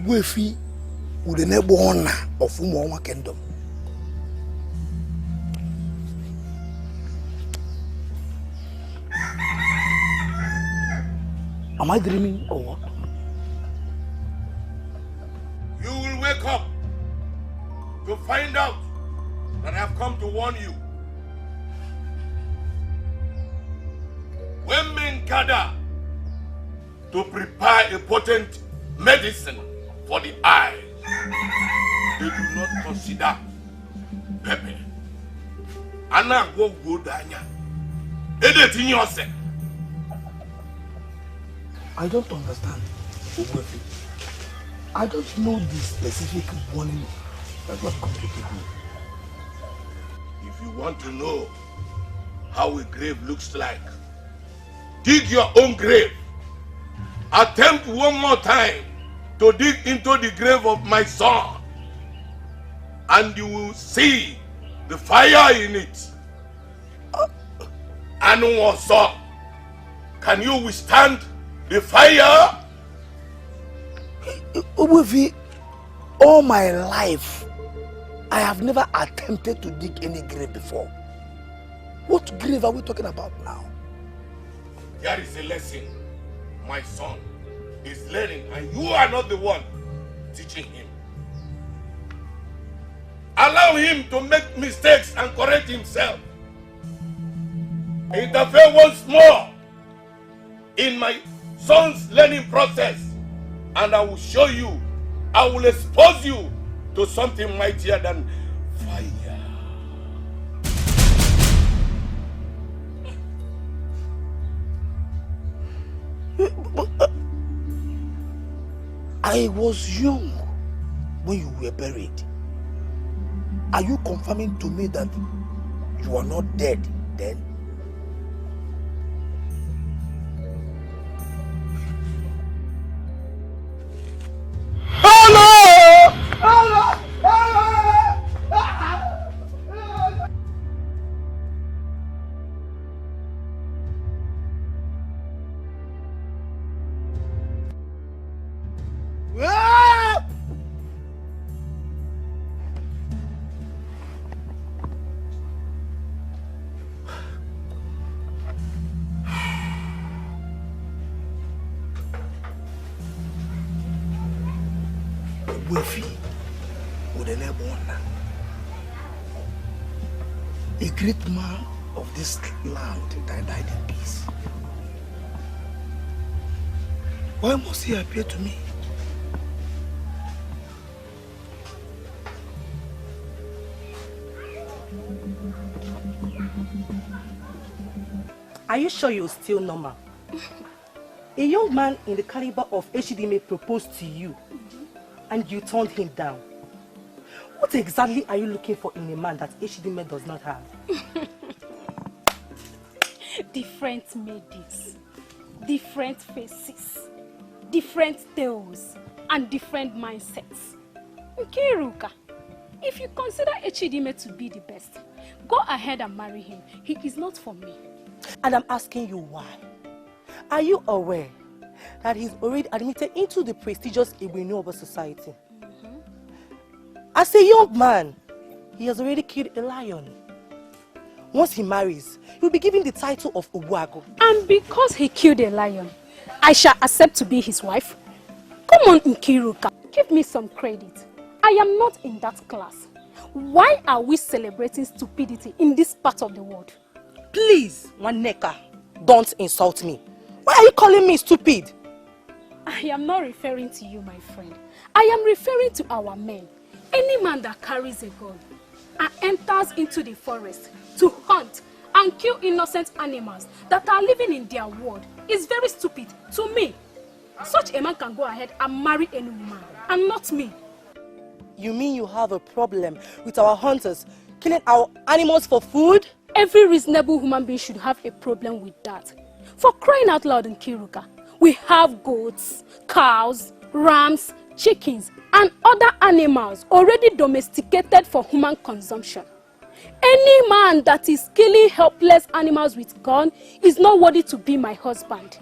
Wefi would enable honor of Umwa Kingdom. Am I dreaming or what? You will wake up to find out that I have come to warn you. When men gather to prepare a potent medicine for the eyes, they do not consider pepper. Anna go danya. Anything you say. I don't understand. I don't know the specific warning that was complicated me. If you want to know how a grave looks like, dig your own grave. Attempt one more time to dig into the grave of my son, and you will see the fire in it. And also, can you withstand the fire? Obuefi, all my life, I have never attempted to dig any grave before. What grave are we talking about now? There is a lesson my son is learning, and you are not the one teaching him. Allow him to make mistakes and correct himself. Interfere once more in my son's learning process, and I will show you, I will expose you to something mightier than fire. I was young when you were buried. Are you confirming to me that you are not dead then? Hello! Hello! A great man of this land that died in peace. Why must he appear to me? Are you sure you're still normal? A young man in the caliber of Eshidime proposed to you and you turned him down. What exactly are you looking for in a man that Eshidime does not have? Different maidens, different faces, different tales, and different mindsets. Nkiruka, if you consider Eshidime to be the best, go ahead and marry him. He is not for me. And I'm asking you why. Are you aware that he's already admitted into the prestigious Ezeonu society? As a young man, he has already killed a lion. Once he marries, he'll be given the title of Obuago. And because he killed a lion, I shall accept to be his wife? Come on, Nkiruka, give me some credit. I am not in that class. Why are we celebrating stupidity in this part of the world? Please, Waneka, don't insult me. Why are you calling me stupid? I am not referring to you, my friend. I am referring to our men. Any man that carries a gun and enters into the forest to hunt and kill innocent animals that are living in their world is very stupid to me. Such a man can go ahead and marry any woman, and not me. You mean you have a problem with our hunters killing our animals for food? Every reasonable human being should have a problem with that. For crying out loud, in Kiruka, we have goats, cows, rams, chickens, and other animals already domesticated for human consumption. Any man that is killing helpless animals with gun is not worthy to be my husband.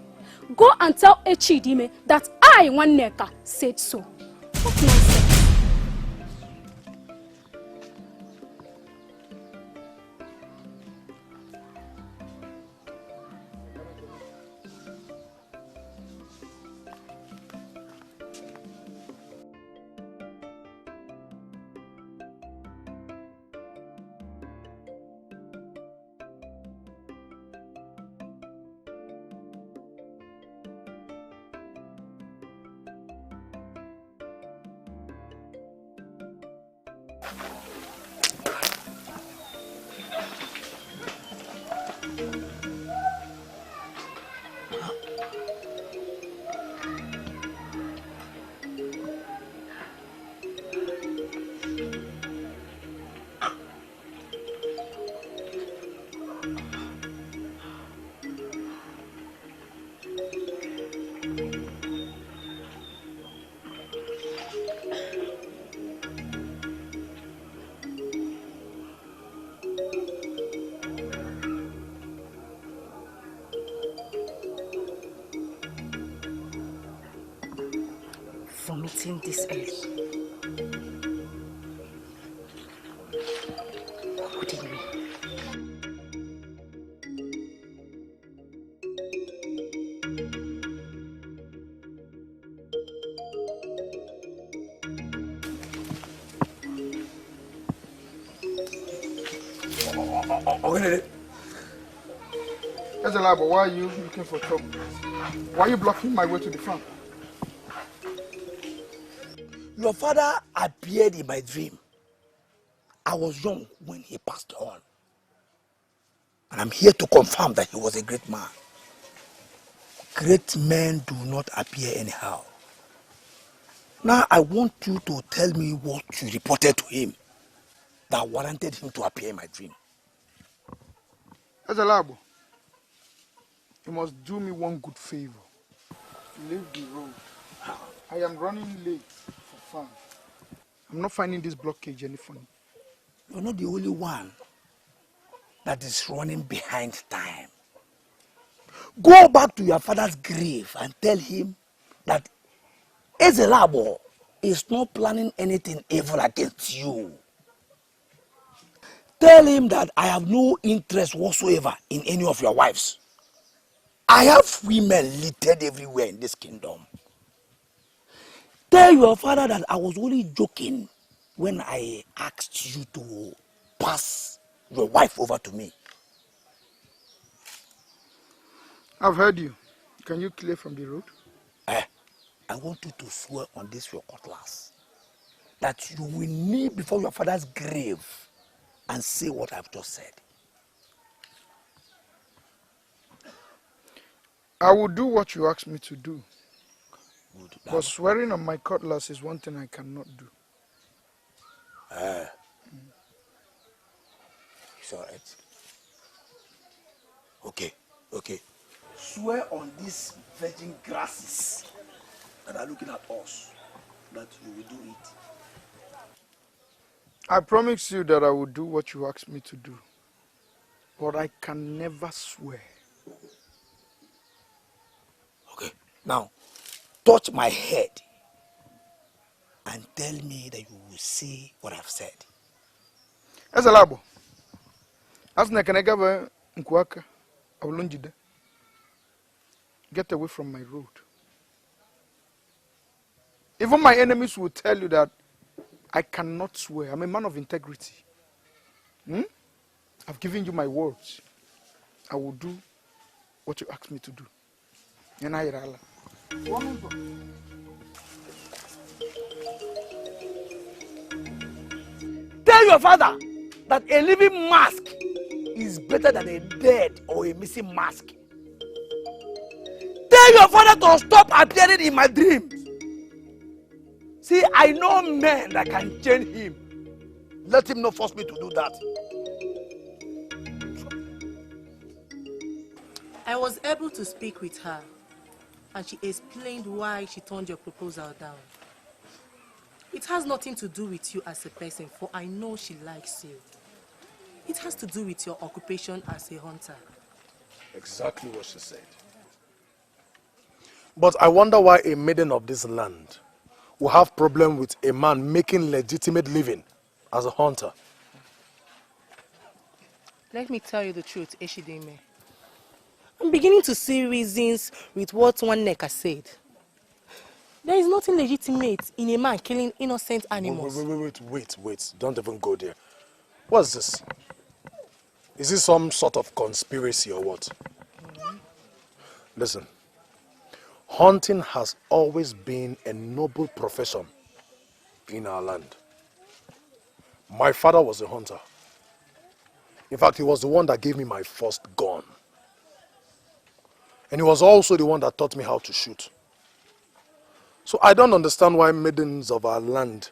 Go and tell Echidime that I, Nwaneka, said so. What nonsense. Vomiting this early. What do you mean? Ezelabo, why are you looking for trouble? Why are you blocking my way to the farm? Your father appeared in my dream. I was young when he passed on. And I'm here to confirm that he was a great man. Great men do not appear anyhow. Now I want you to tell me what you reported to him that warranted him to appear in my dream. Ezelabo, you must do me one good favor. Leave the road. I am running late for farm. I'm not finding this blockage any funny. You're not the only one that is running behind time. Go back to your father's grave and tell him that Ezelabo is not planning anything evil against you. Tell him that I have no interest whatsoever in any of your wives. I have women littered everywhere in this kingdom. Tell your father that I was only joking when I asked you to pass your wife over to me. I've heard you. Can you clear from the road? I want you to swear on this your cutlass that you will kneel before your father's grave and say what I've just said. I will do what you asked me to do. Good. But swearing on my cutlass is one thing I cannot do. It's all right. Okay. Swear on these virgin grasses that are looking at us that you will do it. I promise you that I will do what you asked me to do. But I can never swear. Okay, now touch my head and tell me that you will see what I've said. Ezelabo, as Nekanegaba Nkwaka, Awulunjide, get away from my road. Even my enemies will tell you that I cannot swear. I'm a man of integrity. I've given you my words. I will do what you asked me to do. And I Tell your father that a living mask is better than a dead or a missing mask. Tell your father to stop appearing in my dreams. See, I know men that can change him. Let him not force me to do that. I was able to speak with her, and she explained why she turned your proposal down. It has nothing to do with you as a person, for I know she likes you. It has to do with your occupation as a hunter. Exactly what she said. But I wonder why a maiden of this land will have problem with a man making legitimate living as a hunter. Let me tell you the truth, Eshideme. I'm beginning to see reasons with what one neck has said. There is nothing legitimate in a man killing innocent animals. Wait. Don't even go there. What's this? Is this some sort of conspiracy or what? Listen, hunting has always been a noble profession in our land. My father was a hunter. In fact, he was the one that gave me my first gun. And he was also the one that taught me how to shoot. So I don't understand why maidens of our land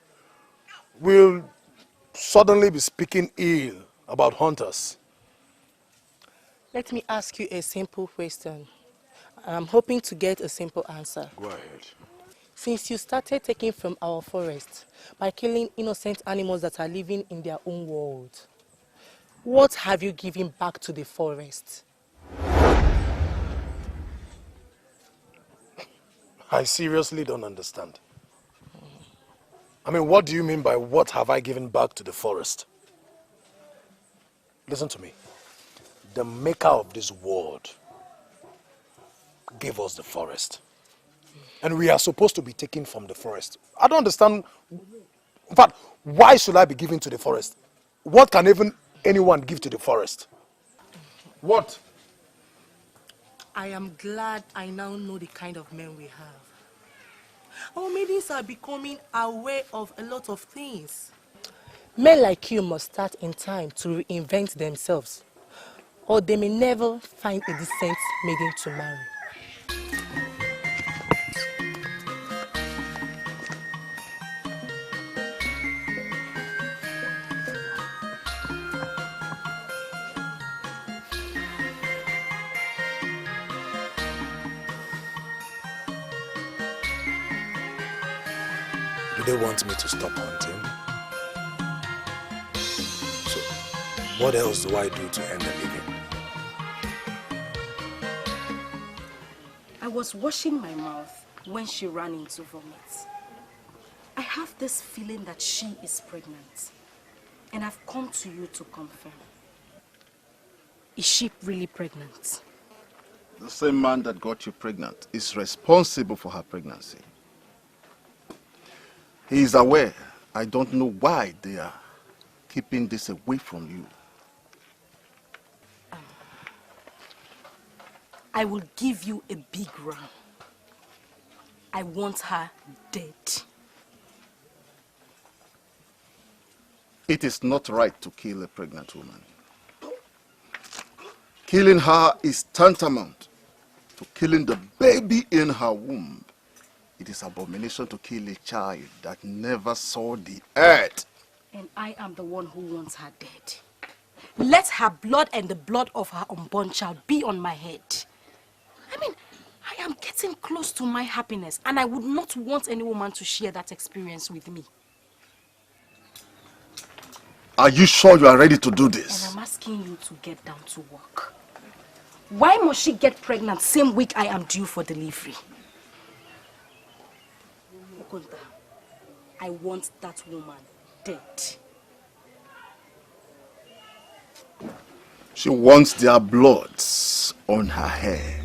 will suddenly be speaking ill about hunters. Let me ask you a simple question. I'm hoping to get a simple answer. Go ahead. Since you started taking from our forest by killing innocent animals that are living in their own world, what have you given back to the forest? I seriously don't understand. I mean, what do you mean by what have I given back to the forest? Listen to me. The maker of this world gave us the forest. And we are supposed to be taken from the forest. I don't understand. In fact, why should I be giving to the forest? What can even anyone give to the forest? What? I am glad I now know the kind of men we have. Our maidens are becoming aware of a lot of things. Men like you must start in time to reinvent themselves, or they may never find a decent maiden to marry. Do they want me to stop hunting? So, what else do I do to earn a living? I was washing my mouth when she ran into vomit. I have this feeling that she is pregnant, and I've come to you to confirm. Is she really pregnant? The same man that got you pregnant is responsible for her pregnancy. He is aware. I don't know why they are keeping this away from you. I will give you a big ram. I want her dead. It is not right to kill a pregnant woman. Killing her is tantamount to killing the baby in her womb. It is abomination to kill a child that never saw the earth. And I am the one who wants her dead. Let her blood and the blood of her unborn child be on my head. I mean, I am getting close to my happiness, and I would not want any woman to share that experience with me. Are you sure you are ready to do this? And I'm asking you to get down to work. Why must she get pregnant same week I am due for delivery? Okunta, I want that woman dead. She wants their bloods on her head.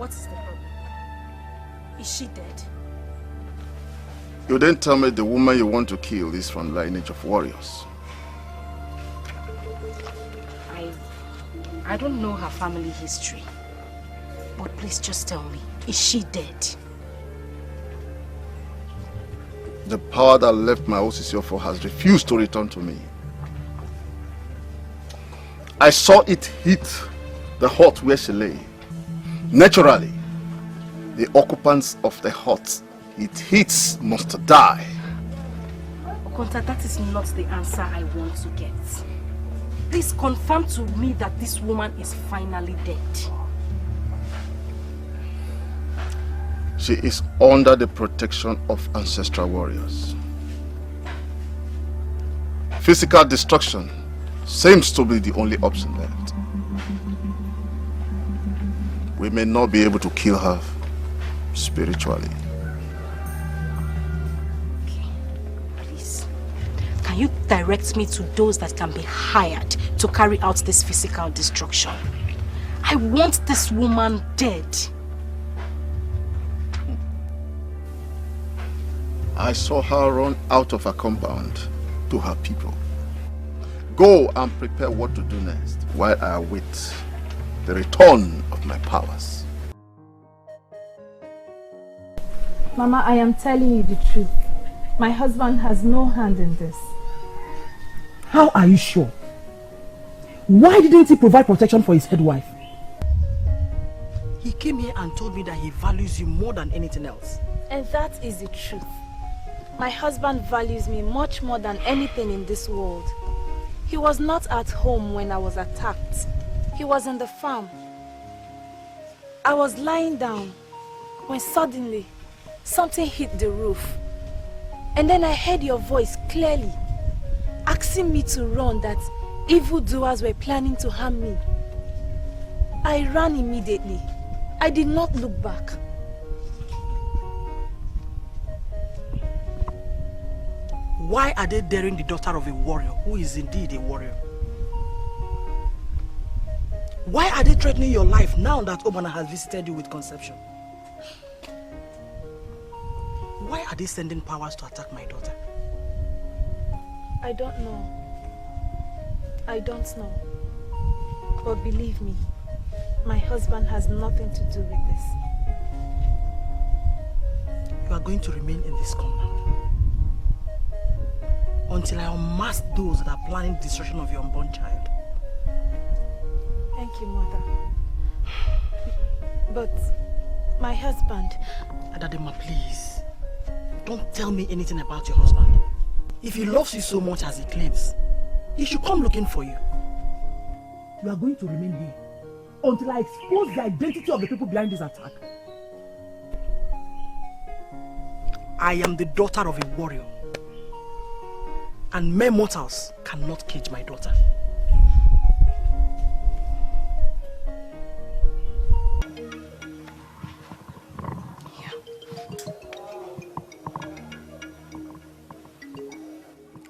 What is the problem? Is she dead? You didn't tell me the woman you want to kill is from lineage of warriors. I don't know her family history. But please just tell me, is she dead? The power that left my Osisiofo has refused to return to me. I saw it hit the hut where she lay. Naturally, the occupants of the hut it hits must die. Okonta, that is not the answer I want to get. Please confirm to me that this woman is finally dead. She is under the protection of ancestral warriors. Physical destruction seems to be the only option left. We may not be able to kill her spiritually. Okay, please. Can you direct me to those that can be hired to carry out this physical destruction? I want this woman dead. I saw her run out of her compound to her people. Go and prepare what to do next while I await the return of my powers. Mama, I am telling you the truth. My husband has no hand in this. How are you sure? Why didn't he provide protection for his head wife? He came here and told me that he values you more than anything else. And that is the truth. My husband values me much more than anything in this world. He was not at home when I was attacked. He was in the farm. I was lying down when suddenly something hit the roof. And then I heard your voice clearly, asking me to run, that evildoers were planning to harm me. I ran immediately. I did not look back. Why are they daring the daughter of a warrior who is indeed a warrior? Why are they threatening your life now that Obana has visited you with conception? Why are they sending powers to attack my daughter? I don't know. I don't know. But believe me, my husband has nothing to do with this. You are going to remain in this compound until I unmask those that are planning the destruction of your unborn child. Thank you, Mother. But my husband... Adadema, please. Don't tell me anything about your husband. If he loves you so much as he claims, he should come looking for you. You are going to remain here until I expose the identity of the people behind this attack. I am the daughter of a warrior, and mere mortals cannot cage my daughter.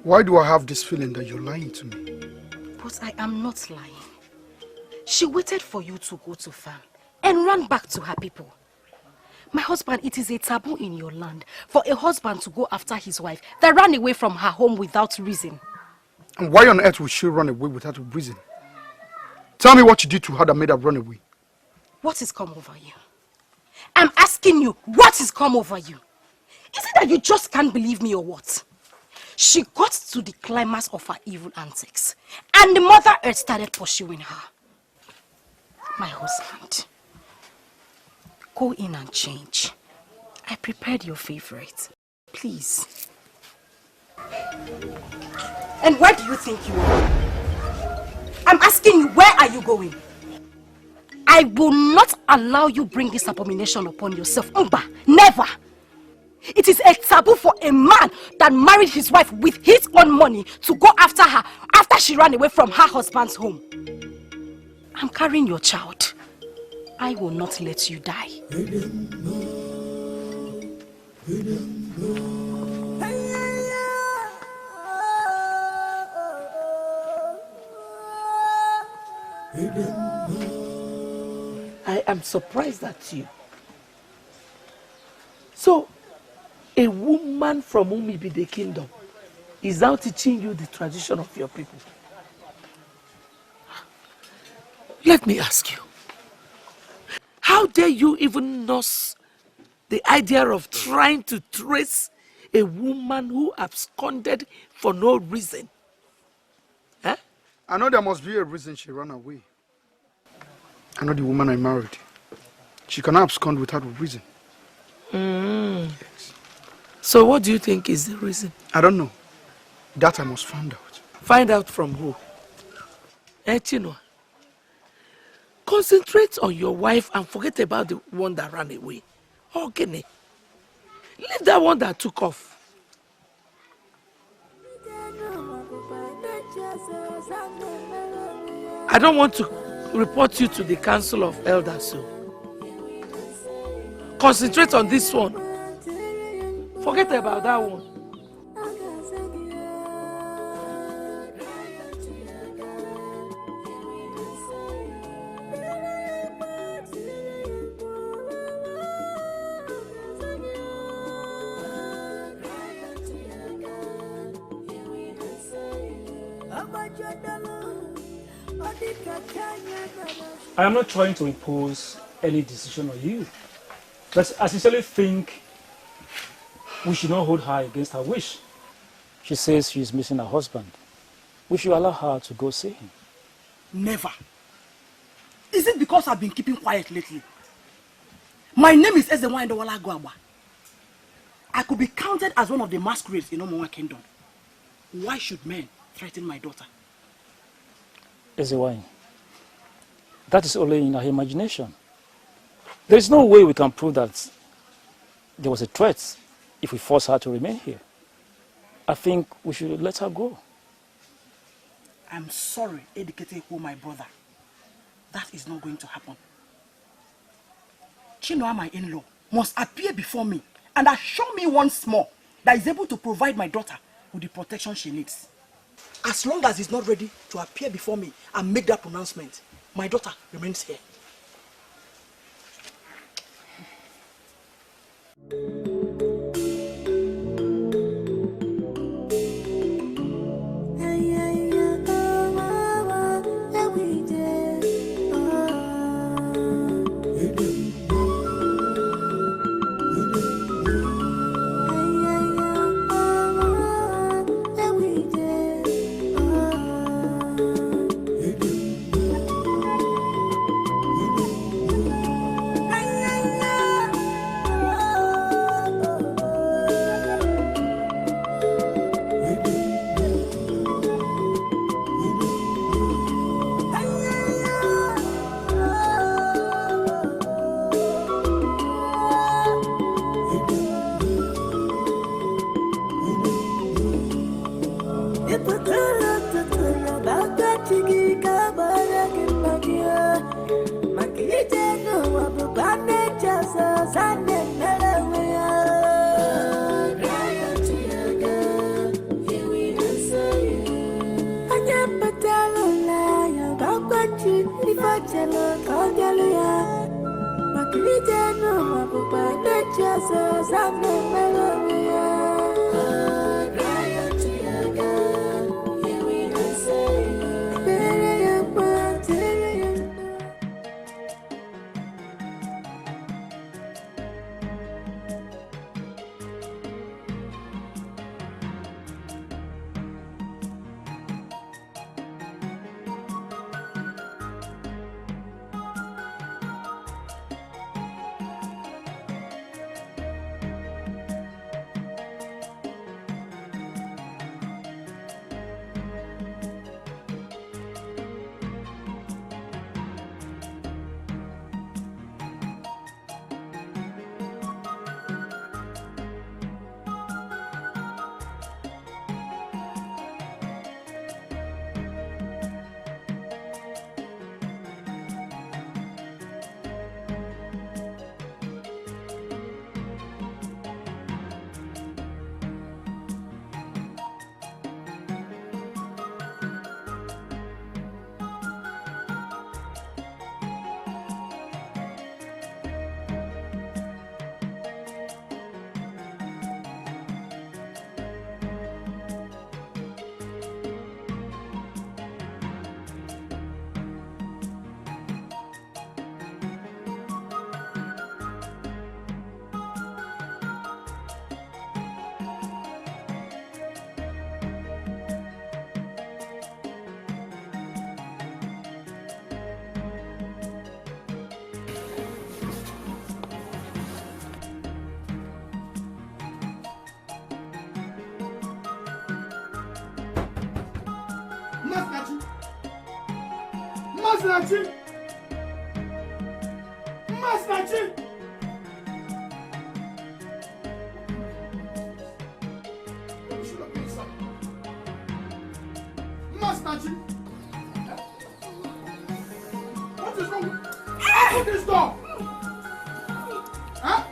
Why do I have this feeling that you're lying to me? But I am not lying. She waited for you to go to farm and ran back to her people. My husband, it is a taboo in your land for a husband to go after his wife that ran away from her home without reason. And why on earth would she run away without a reason? Tell me what you did to her that made her run away. What has come over you? I'm asking you, what has come over you? Is it that you just can't believe me or what? She got to the climax of her evil antics, and the Mother Earth started pursuing her. My husband, go in and change. I prepared your favorite. Please. And where do you think you are? I'm asking you, where are you going? I will not allow you bring this abomination upon yourself. Umba, never. It is a taboo for a man that married his wife with his own money to go after her after she ran away from her husband's home. I'm carrying your child. I will not let you die. I am surprised at you. So, a woman from whom be the kingdom is now teaching you the tradition of your people. Let me ask you, how dare you even nurse the idea of trying to trace a woman who absconded for no reason? Huh? I know there must be a reason she ran away. I know the woman I married. She cannot abscond without a reason. Yes. So what do you think is the reason? I don't know. That I must find out. Find out from who? Chino. Concentrate on your wife and forget about the one that ran away. Okay. Leave that one that took off. I don't want to report you to the Council of Elders, so concentrate on this one. Forget about that one. I am not trying to impose any decision on you, but I sincerely think we should not hold her against her wish. She says she is missing her husband. We should allow her to go see him. Never. Is it because I've been keeping quiet lately? My name is Ezeonu. I could be counted as one of the masquerades in Omonwa Kingdom. Why should men threaten my daughter? Ezeonu, that is only in her imagination. There is no way we can prove that there was a threat if we force her to remain here. I think we should let her go. I'm sorry, Edikete, my brother. That is not going to happen. Chinua, my in-law, must appear before me and assure me once more that is able to provide my daughter with the protection she needs. As long as he's not ready to appear before me and make that pronouncement, my daughter remains here. What is wrong? Open this door! Huh?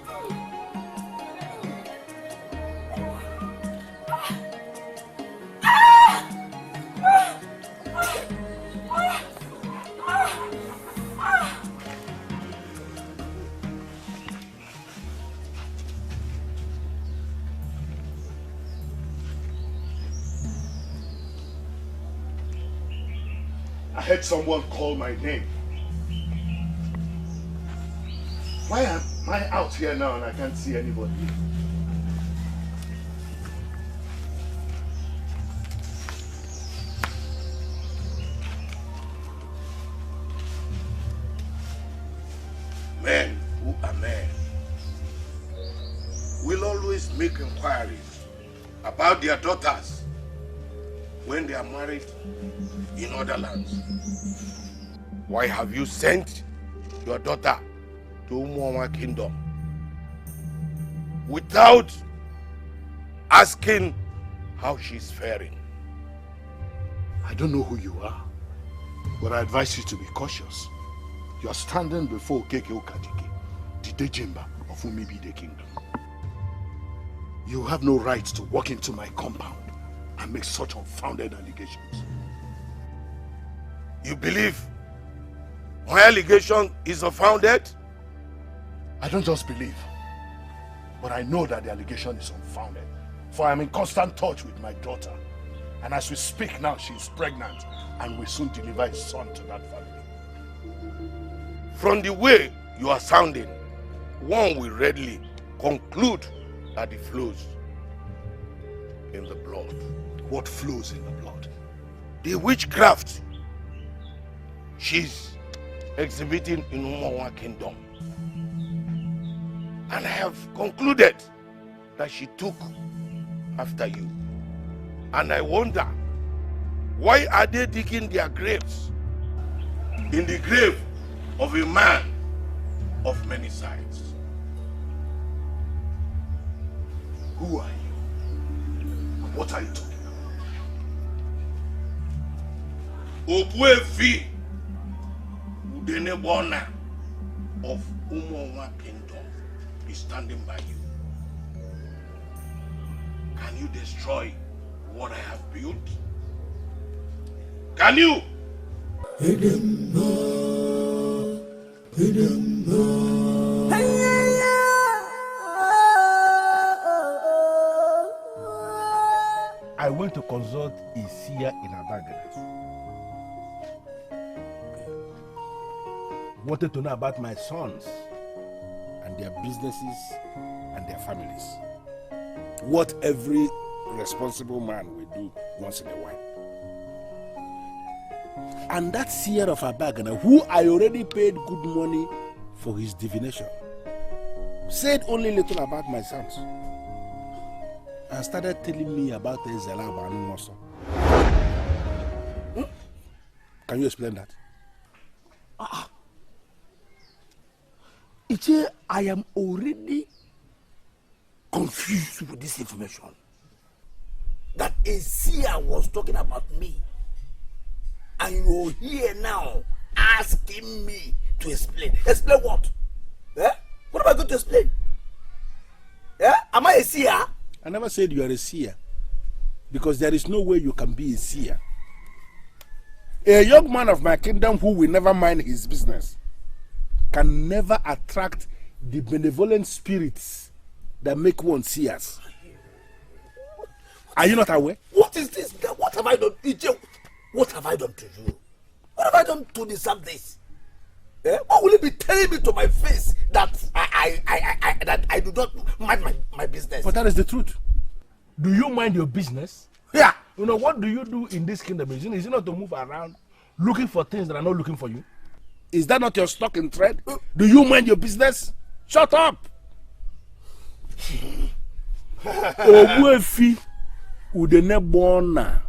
I heard someone call my name. Why am I out here now and I can't see anybody? Men who are men will always make inquiries about their daughters when they are married in other lands. Why have you sent your daughter to Umuoma Kingdom without asking how she's faring? I don't know who you are, but I advise you to be cautious. You are standing before Okechi, the Dejimba of Umibide Kingdom. You have no right to walk into my compound and make such unfounded allegations. You believe my allegation is unfounded? I don't just believe, but I know that the allegation is unfounded. For I am in constant touch with my daughter. And as we speak now, she is pregnant and will soon deliver a son to that family. From the way you are sounding, one will readily conclude that it flows in the blood. What flows in the blood? The witchcraft she's exhibiting in Umuoma Kingdom. And I have concluded that she took after you. And I wonder, why are they digging their graves in the grave of a man of many sides? Who are you? And what are you talking about? Obuefi Udenebona of Umuoma Kingdom is standing by you. Can you destroy what I have built? Can you? I went to consult a seer in Abagana. Wanted to know about my sons and their businesses and their families. What every responsible man will do once in a while. And that seer of Abagana, who I already paid good money for his divination, said only little about my sons and started telling me about Ezeonu and Ngozi. Can you explain that? I am already confused with this information. That a seer was talking about me. And you're here now asking me to explain. Explain what? Eh? What am I going to explain? Eh? Am I a seer? I never said you are a seer. Because there is no way you can be a seer. A young man of my kingdom who will never mind his business can never attract the benevolent spirits that make one seers. Are you not aware? What is this? What have I done? What have I done to you? What have I done to deserve this? Eh? What will you be telling me to my face that I do not mind my business? But that is the truth. Do you mind your business? Yeah. You know, what do you do in this kingdom? Is it not to move around looking for things that are not looking for you? Is that not your stock in trade? Do you mind your business? Shut up! Obuefi Udenebona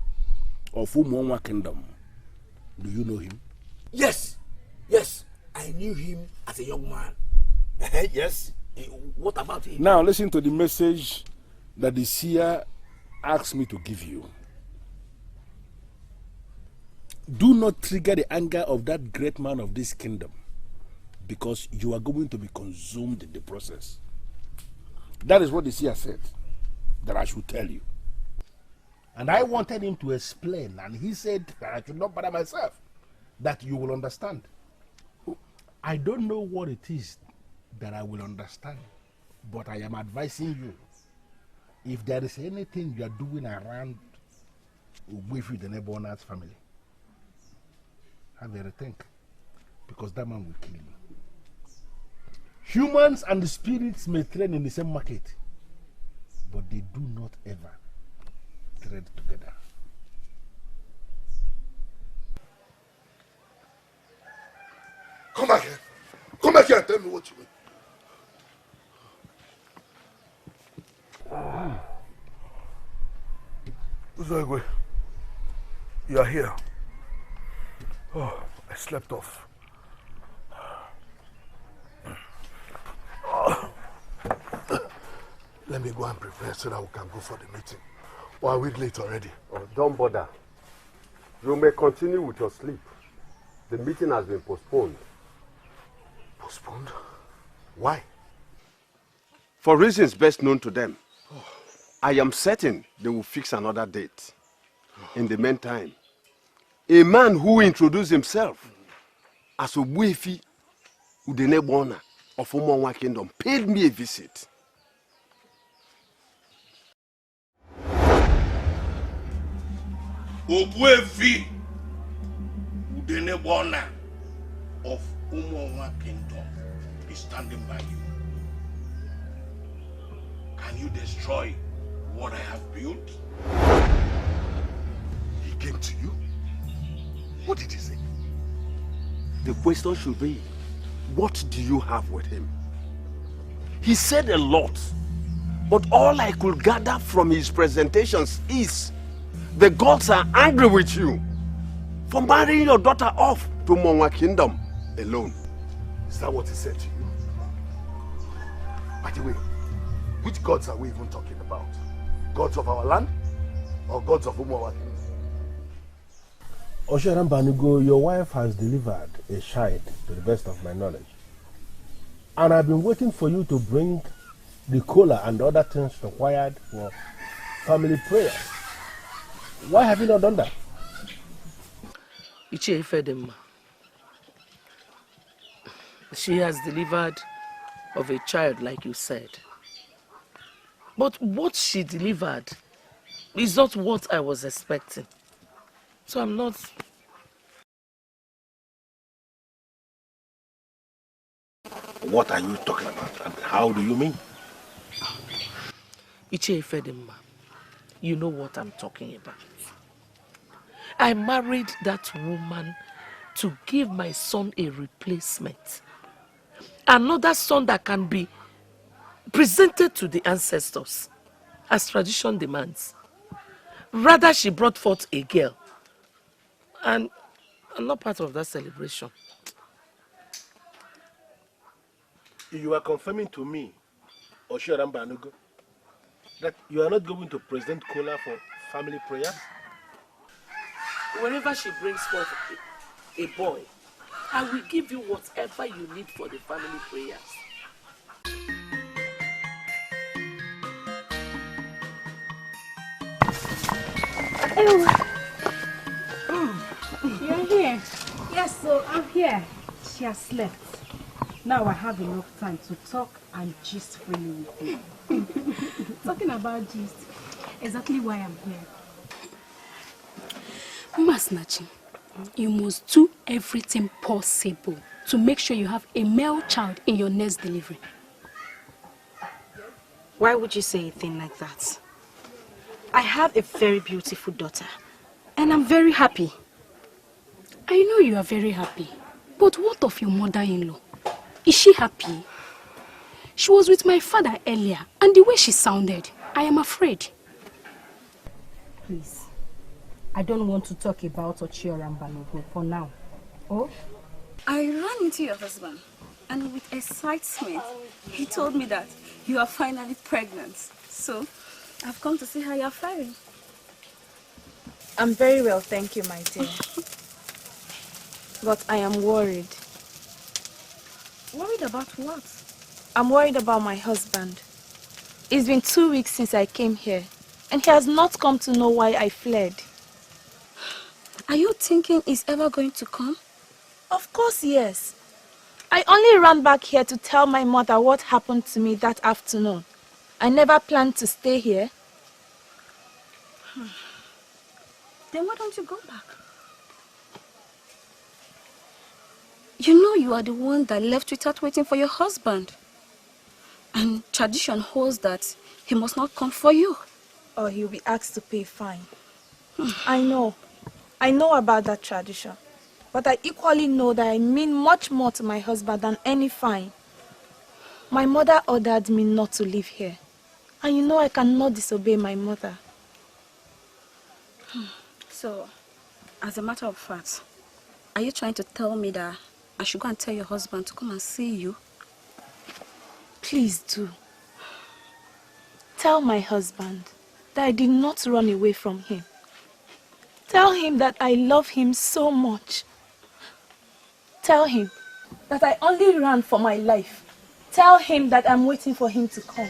of Umonwa Kingdom. Do you know him? Yes, I knew him as a young man. Yes, what about him? Now listen to the message that the seer asked me to give you. Do not trigger the anger of that great man of this kingdom, because you are going to be consumed in the process. That is what the seer said that I should tell you. And I wanted him to explain, and he said that I should not bother myself, that you will understand. I don't know what it is that I will understand, but I am advising you, if there is anything you are doing around with the Nebonat's family, have a rethink, because that man will kill you. Humans and the spirits may trade in the same market, but they do not ever trade together. Come back here. Come back here and tell me what you mean. Uzogwe, you are here. Oh, I slept off. Let me go and prepare so that we can go for the meeting. Or are we late already? Oh, don't bother. You may continue with your sleep. The meeting has been postponed. Postponed? Why? For reasons best known to them. I am certain they will fix another date. In the meantime, a man who introduced himself as Obuefi Udenebona of Umonwa Kingdom paid me a visit. Obuefi Udenebona of Umonwa Kingdom is standing by you. Can you destroy what I have built? He came to you? What did he say? The question should be, what do you have with him? He said a lot, but all I could gather from his presentations is the gods are angry with you for marrying your daughter off to Umonwa Kingdom alone. Is that what he said to you? By the way, which gods are we even talking about? Gods of our land or gods of Umonwa Kingdom? Osharambanugo, your wife has delivered a child to the best of my knowledge. And I've been waiting for you to bring the cola and other things required for family prayers. Why have you not done that? Ichie Fedema. She has delivered of a child, like you said. But what she delivered is not what I was expecting. So I'm not... What are you talking about and how do you mean? Ichie Fedema, you know what I'm talking about. I married that woman to give my son a replacement. Another son that can be presented to the ancestors as tradition demands. Rather, she brought forth a girl. And I'm not part of that celebration. You are confirming to me, Osharambanugo, that you are not going to present cola for family prayers? Whenever she brings forth a boy, I will give you whatever you need for the family prayers. You're here? Yes, so I'm here. She has slept. Now I have enough time to talk and gist freely with you. Talking about gist, exactly why I'm here. Masnachi, you must do everything possible to make sure you have a male child in your next delivery. Why would you say a thing like that? I have a very beautiful daughter, and I'm very happy. I know you are very happy, but what of your mother-in-law? Is she happy? She was with my father earlier, and the way she sounded, I am afraid. Please, I don't want to talk about Ochi or Balogun for now. Oh? I ran into your husband, and with excitement, he told me that you are finally pregnant. So, I've come to see how you're faring. I'm very well, thank you, my dear. But I am worried. Worried about what? I'm worried about my husband. It's been 2 weeks since I came here, and he has not come to know why I fled. Are you thinking he's ever going to come? Of course, yes. I only ran back here to tell my mother what happened to me that afternoon. I never planned to stay here. Then why don't you go back? You know you are the one that left without waiting for your husband. And tradition holds that he must not come for you. Or he'll be asked to pay fine. I know about that tradition. But I equally know that I mean much more to my husband than any fine. My mother ordered me not to live here. And you know I cannot disobey my mother. So, as a matter of fact, are you trying to tell me that I should go and tell your husband to come and see you? Please do. Tell my husband that I did not run away from him. Tell him that I love him so much. Tell him that I only ran for my life. Tell him that I'm waiting for him to come.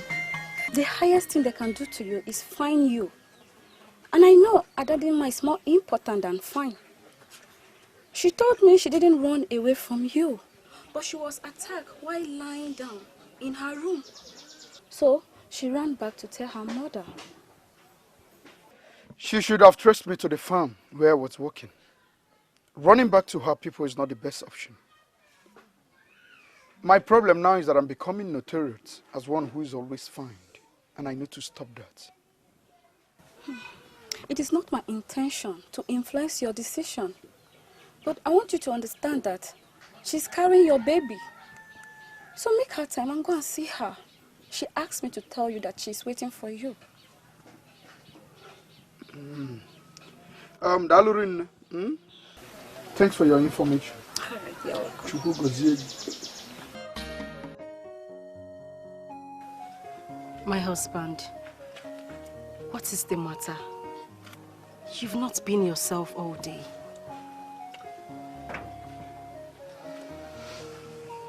The highest thing they can do to you is fine you. And I know Adadima is more important than fine. She told me she didn't run away from you, but she was attacked while lying down in her room. So she ran back to tell her mother. She should have traced me to the farm where I was working. Running back to her people is not the best option. My problem now is that I'm becoming notorious as one who is always fined, and I need to stop that. It is not my intention to influence your decision, but I want you to understand that she's carrying your baby. So make her time and go and see her. She asked me to tell you that she's waiting for you. Dalurin, thanks for your information. All right, you're welcome. Chukwu gozie. My husband, what is the matter? You've not been yourself all day.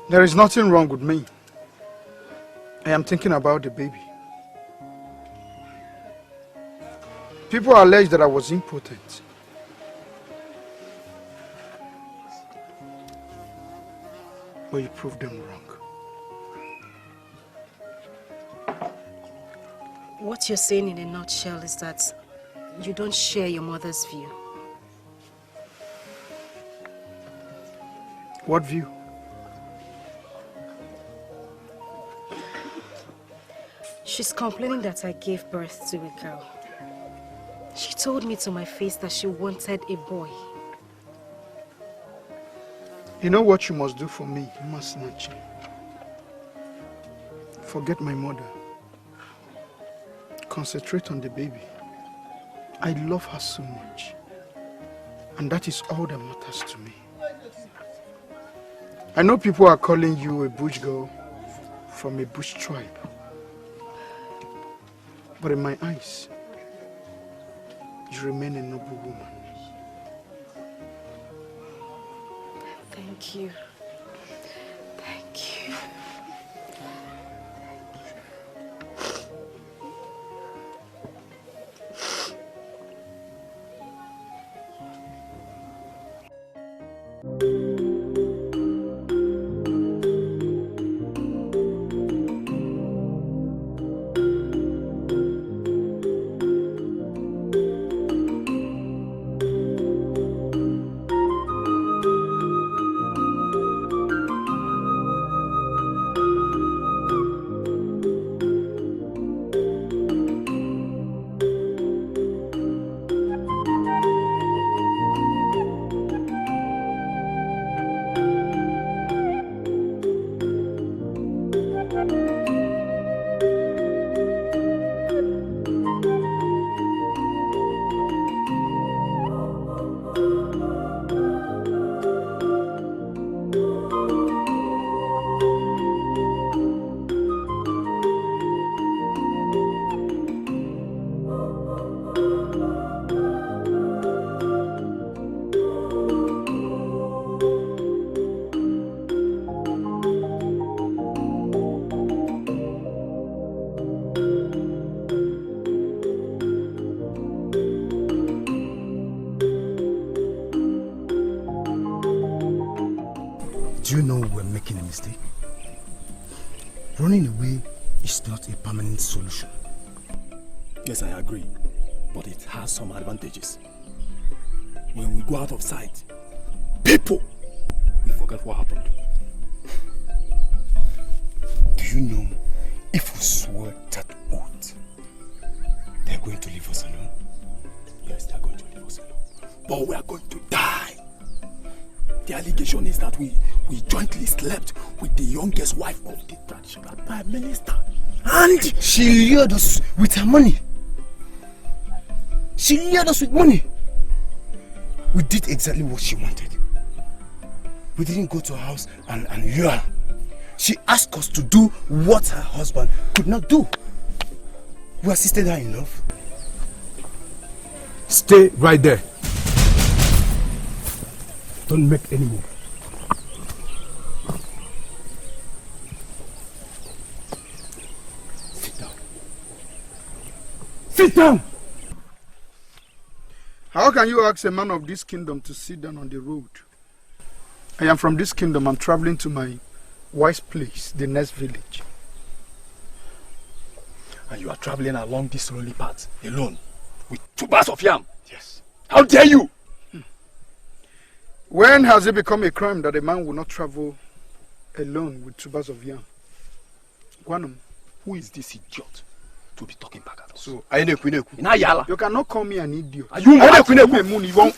There is nothing wrong with me. I am thinking about the baby. People allege that I was impotent. But you proved them wrong. What you're saying in a nutshell is that you don't share your mother's view. What view? She's complaining that I gave birth to a girl. She told me to my face that she wanted a boy. You know what you must do for me? You must snatch me. Forget my mother. Concentrate on the baby. I love her so much. And that is all that matters to me. I know people are calling you a bush girl from a bush tribe. But in my eyes, you remain a noble woman. Thank you. Thank you. Do you know we're making a mistake? Running away is not a permanent solution. Yes, I agree. But it has some advantages. When we go out of sight, people will forget what happened. Do you know, if we swore that oath, they're going to leave us alone? Yes, they're going to leave us alone. But we are going to die. The allegation is that we jointly slept with the youngest wife of the traditional prime minister. And she lured us with her money. She lured us with money. We did exactly what she wanted. We didn't go to her house and lure her. She asked us to do what her husband could not do. We assisted her in love. Stay right there. Don't make any move. Sit down. Sit down! How can you ask a man of this kingdom to sit down on the road? I am from this kingdom. I'm traveling to my wife's place, the next village. And you are traveling along this lonely path alone with 2 bars of yam? Yes. How dare you? When has it become a crime that a man will not travel alone with 2 bars of yam? Guanum, who is this idiot to be talking back at us? So, you cannot call me an idiot. Are you mad? You won't.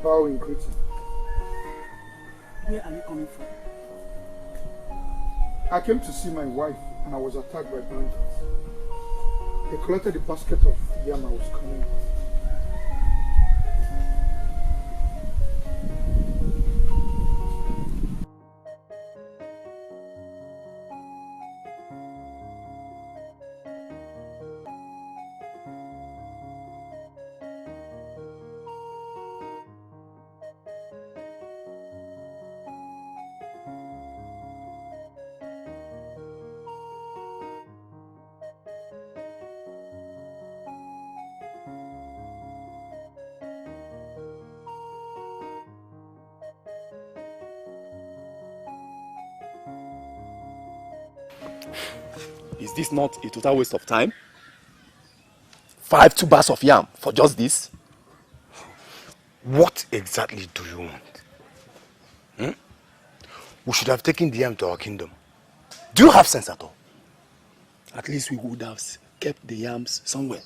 Bow in greeting. Where are you coming from? I came to see my wife and I was attacked by bandits. They collected the basket of yam I was coming. Is this not a total waste of time? 5 2 bars of yam for just this? What exactly do you want? We should have taken the yam to our kingdom. Do you have sense at all? At least we would have kept the yams somewhere.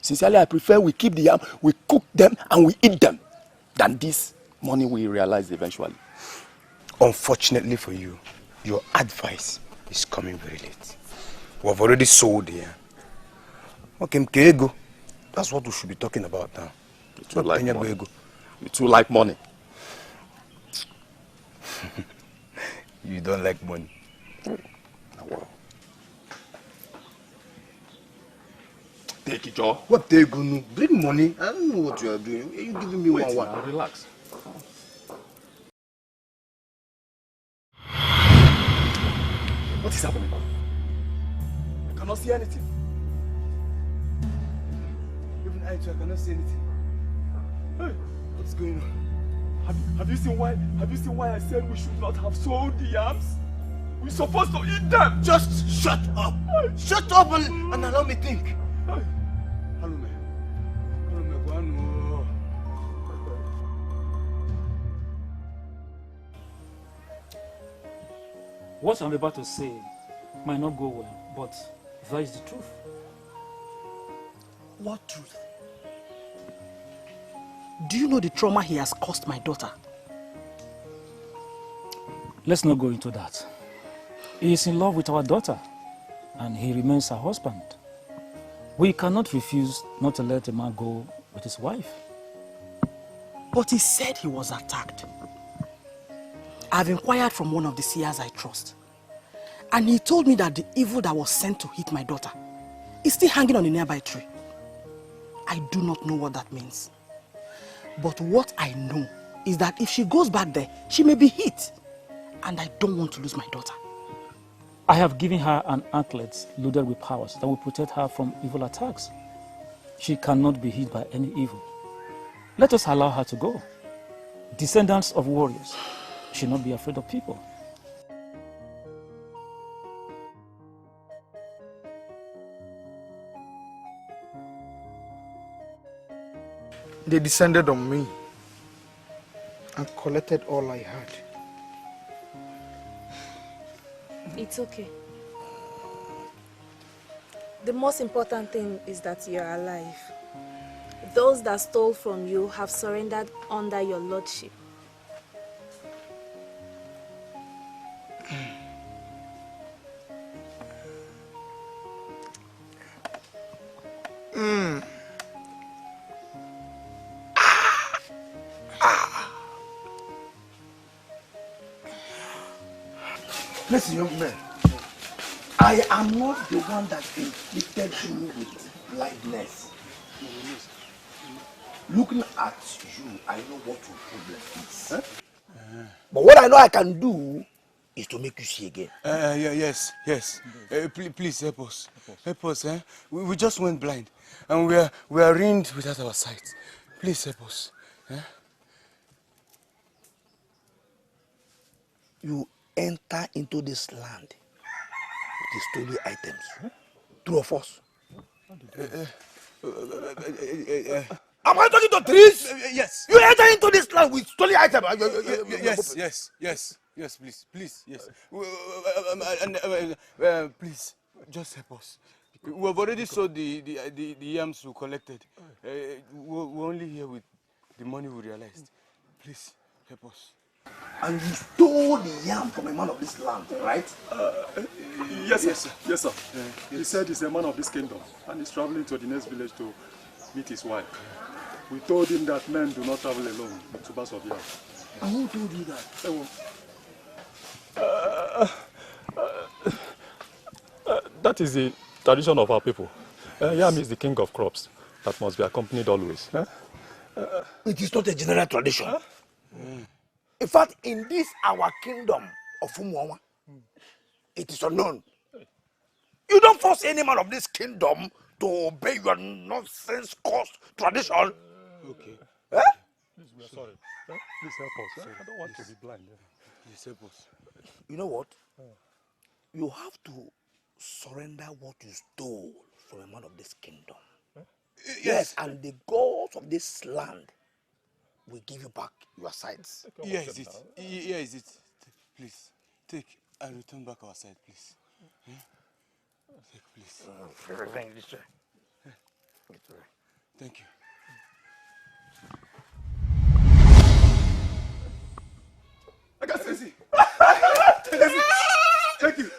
Sincerely, I prefer we keep the yam, we cook them and we eat them, than this money we realize eventually. Unfortunately for you, your advice is coming very late. We have already sold the yam. Okay, Mkego. That's what we should be talking about now. You too like money. You too like money. You don't like money. Wow. Take it, Joe. What take you? Bring money. I don't know what you are doing. You giving me one. Now, relax. What is happening? I cannot see anything. Even I too, I cannot see anything. Hey, what's going on? Have you seen why I said we should not have sold the yams? We're supposed to eat them. Just shut up. Shut up and allow me think. What I'm about to say might not go well, but that is the truth. What truth? Do you know the trauma he has caused my daughter? Let's not go into that. He is in love with our daughter, and he remains her husband. We cannot refuse not to let a man go with his wife. But he said he was attacked. I've inquired from one of the seers I trust, and he told me that the evil that was sent to hit my daughter is still hanging on a nearby tree. I do not know what that means. But what I know is that if she goes back there, she may be hit. And I don't want to lose my daughter. I have given her an anklet loaded with powers that will protect her from evil attacks. She cannot be hit by any evil. Let us allow her to go. Descendants of warriors should not be afraid of people. They descended on me and collected all I had. It's okay. The most important thing is that you're alive. Those that stole from you have surrendered under your lordship. Listen, young man. I am not the one that inflicted you with blindness. Looking at you, I know what your problem is. Huh? But what I know I can do is to make you see again. Yes. Please help us. Help us. Eh? We just went blind, and we are ruined without our sight. Please help us. Eh? You enter into this land with the stolen items. True or false? Am I talking to trees? Yes. You enter into this land with stolen items. Yes, please, yes. Please, just help us. We have already sold the yams we collected. We're only here with the money we realized. Please, help us. And you stole the yam from a man of this land, right? Yes, sir. He said he's a man of this kingdom and he's traveling to the next village to meet his wife. We told him that men do not travel alone with tubers of yam. And who told you that? That is the tradition of our people. Yam is the king of crops that must be accompanied always. It is not a general tradition. In fact, in this our kingdom of Umuawa, it is unknown. You don't force any man of this kingdom to obey your nonsense caused tradition. Okay. Eh? Please, we are sorry. Please help us. I don't want to be blind. Please help us. You know what? You have to surrender what you stole from a man of this kingdom. Yes, and the gods of this land will give you back your sights. Here is it. Please, take and return back our sight, please. Take, please. Thank you. I got Sissy. Thank you.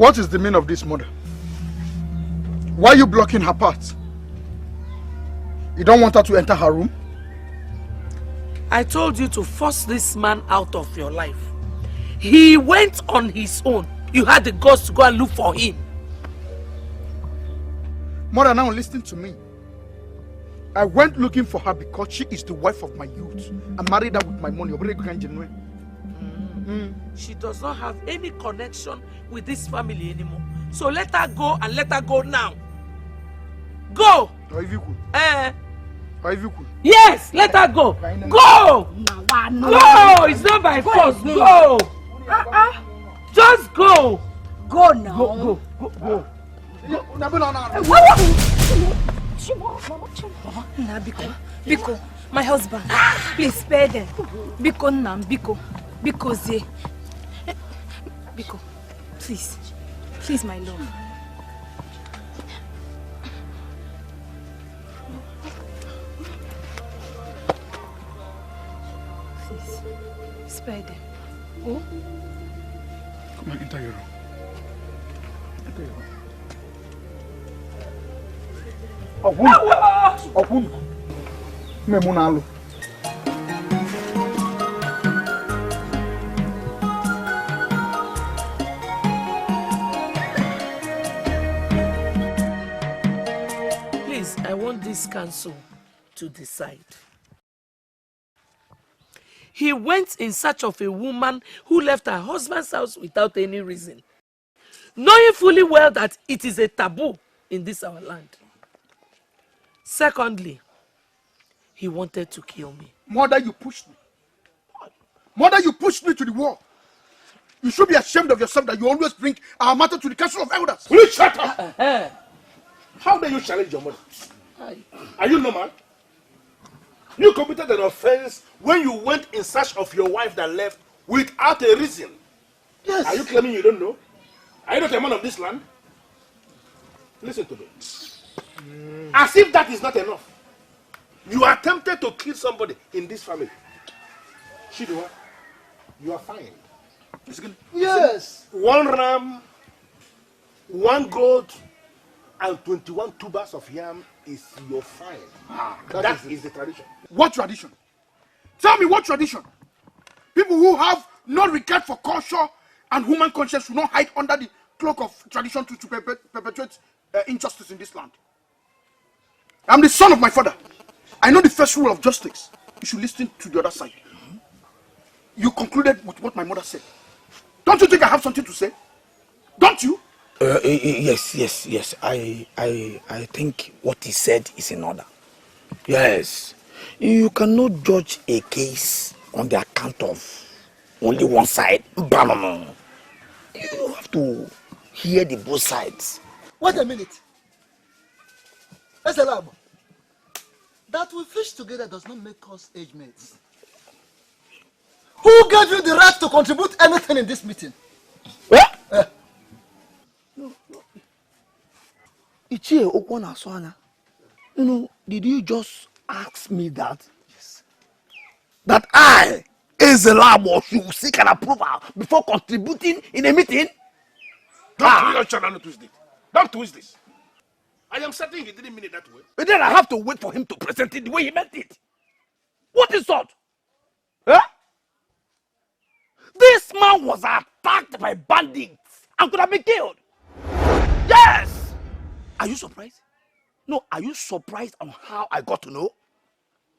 What is the meaning of this, mother? Why are you blocking her path? You don't want her to enter her room? I told you to force this man out of your life. He went on his own. You had the guts to go and look for him. Mother, now listen to me. I went looking for her because she is the wife of my youth. I married her with my money. She does not have any connection with this family anymore. So let her go and let her go now. Go! Yes, let her go. Go! Go! It's not by force. Go! Just go! Go now. Go. Biko, my husband, please spare them. Biko Nam, Biko Ze. Biko, please my love. Please, spare them. Oh? Come on, enter your room. Enter your room. Please, I want this council to decide. He went in search of a woman who left her husband's house without any reason, knowing fully well that it is a taboo in this our land. Secondly, he wanted to kill me. Mother, you pushed me. Mother, you pushed me to the wall. You should be ashamed of yourself that you always bring our matter to the council of elders. Will you shut up? How dare you challenge your mother? Are you normal? You committed an offense when you went in search of your wife that left without a reason. Yes. Are you claiming you don't know? Are you not a man of this land? Listen to me. As if that is not enough. You are tempted to kill somebody in this family. Shidiwa, you are fined. Yes. 1 ram, 1 goat, and 21 tubers of yam is your fine. That is the tradition. What tradition? Tell me what tradition? People who have no regard for culture and human conscience should not hide under the cloak of tradition to perpetuate injustice in this land. I'm the son of my father. I know the first rule of justice. You should listen to the other side. You concluded with what my mother said. Don't you think I have something to say? Don't you? Yes. I think what he said is in order. Yes. You cannot judge a case on the account of only one side. You have to hear the both sides. Wait a minute. Escalate. That we fish together does not make us age mates. Who gave you the right to contribute anything in this meeting? What? Ichie Okwana Swana. Did you just ask me that? Yes. That I, Ezeonu, should seek an approval before contributing in a meeting? Don't twist this. I am certain he didn't mean it that way. But then I have to wait for him to present it the way he meant it. What is that? Huh? This man was attacked by bandits and could have been killed. Yes! Are you surprised? No, are you surprised on how I got to know?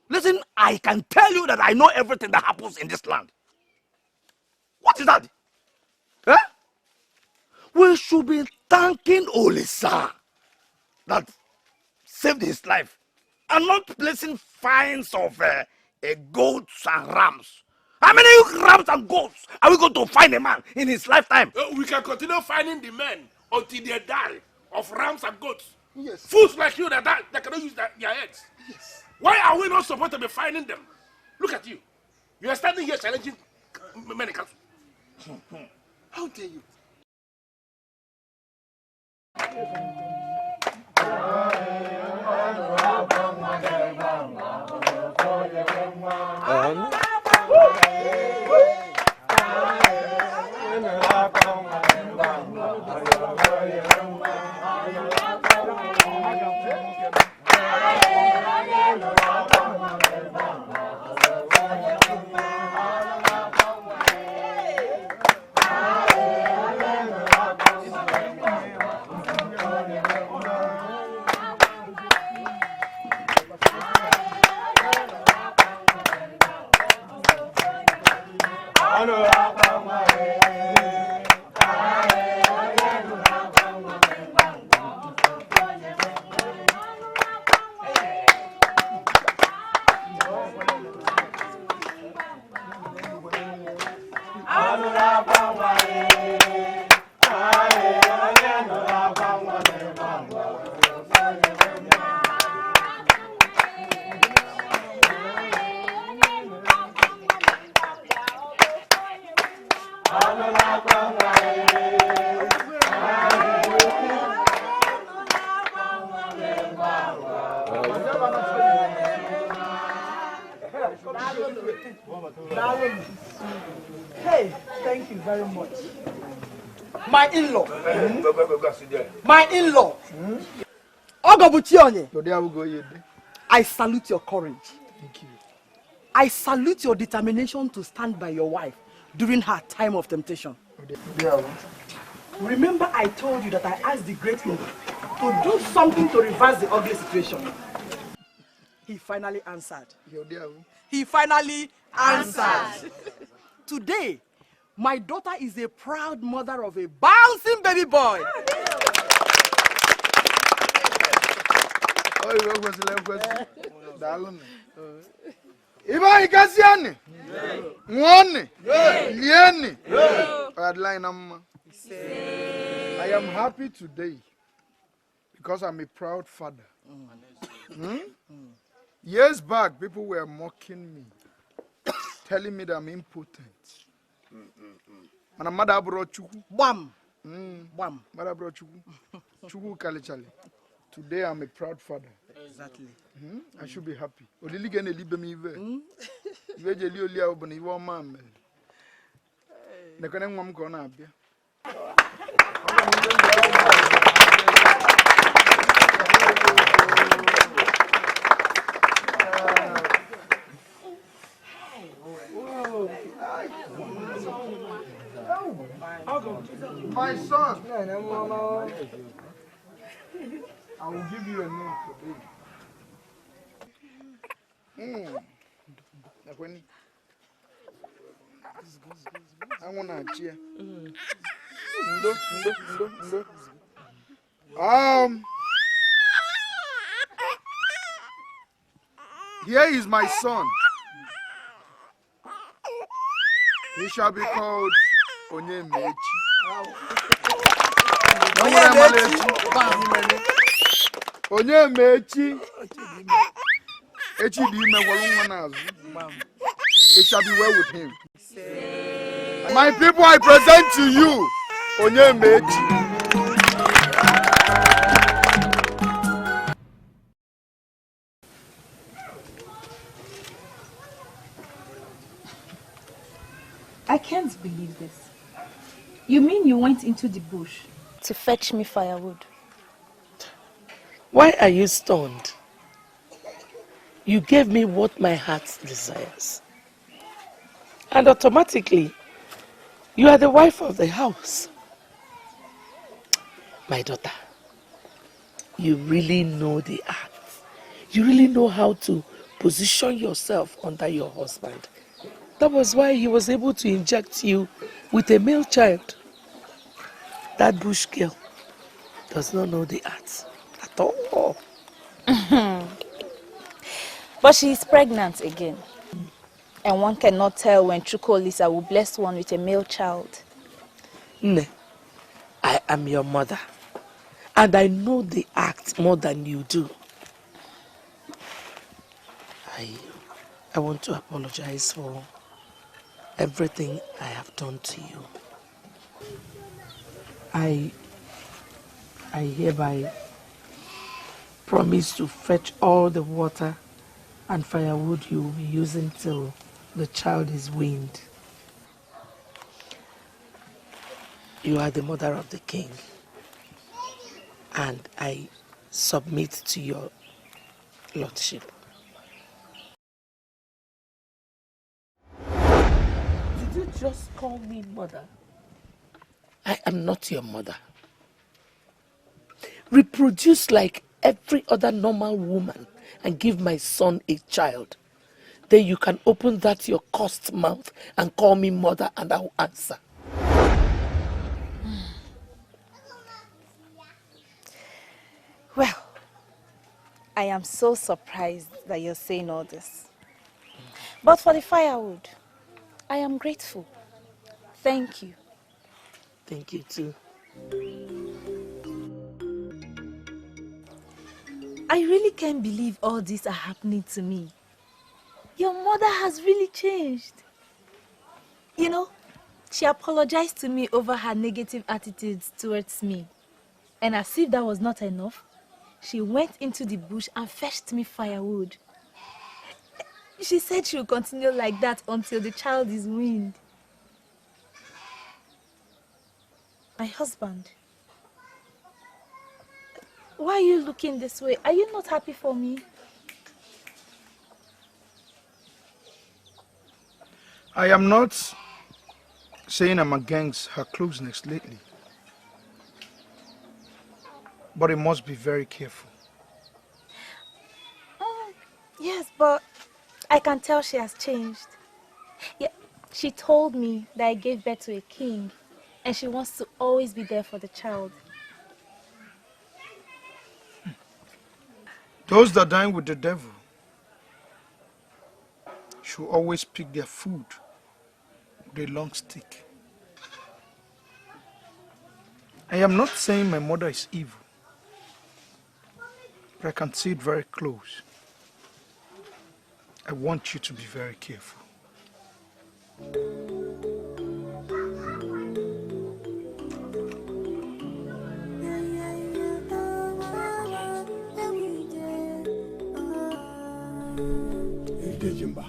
Listen, I can tell you that I know everything that happens in this land. What is that? Huh? We should be thanking Olisa that saved his life and not placing fines of goats and rams. How many rams and goats are we going to find a man in his lifetime? We can continue finding the men until they die of rams and goats. Yes. Fools like you that cannot use their heads. Yes. Why are we not supposed to be finding them? Look at you. You are standing here challenging many council. How dare you? Hey, thank you very much. My in-law. My in-law. I salute your courage. Thank you. I salute your determination to stand by your wife during her time of temptation. Remember I told you that I asked the great king to do something to reverse the ugly situation. He finally answered. He finally answered. Today, my daughter is a proud mother of a bouncing baby boy. I am happy today because I'm a proud father. Years back, people were mocking me, telling me that I'm impotent. And I'm mother brought you. Bam. Bam. Mother brought you. Chugu kalichali. Today I'm a proud father. Exactly. I should be happy. Olili gene libe mi ive. Ive jeli oli a obone iwe oma mel. Nekone ngwam ko na abia. My son, I will give you a name today. I want to cheer. Here is my son. He shall be called Onyemechi. Onyemechi. It shall be well with him. My people, I present to you Onyemechi. I can't believe this. You mean you went into the bush to fetch me firewood? Why are you stunned? You gave me what my heart desires. And automatically, you are the wife of the house. My daughter, you really know the act. You really know how to position yourself under your husband. That was why he was able to inject you with a male child. That bush girl does not know the art at all. But she is pregnant again. And one cannot tell when Chukwulisa will bless one with a male child. Ne, I am your mother. And I know the act more than you do. I want to apologize for everything I have done to you. I hereby promise to fetch all the water and firewood you will be using till the child is weaned. You are the mother of the king, and I submit to your lordship. just call me mother. I am not your mother. Reproduce like every other normal woman and give my son a child. Then you can open that your cursed mouth and call me mother and I will answer. Well, I am so surprised that you're saying all this. But for the firewood, I am grateful. Thank you. Thank you too. I really can't believe all this are happening to me. Your mother has really changed. You know, she apologized to me over her negative attitudes towards me. And as if that was not enough, she went into the bush and fetched me firewood. She said she will continue like that until the child is weaned. My husband, why are you looking this way? Are you not happy for me? I am not saying I'm against her closeness lately. But I must be very careful. Yes, but I can tell she has changed. Yeah, she told me that I gave birth to a king and she wants to always be there for the child. Those that dine with the devil should always pick their food with a long stick. I am not saying my mother is evil, but I can see it very close. I want you to be very careful. Idejimba,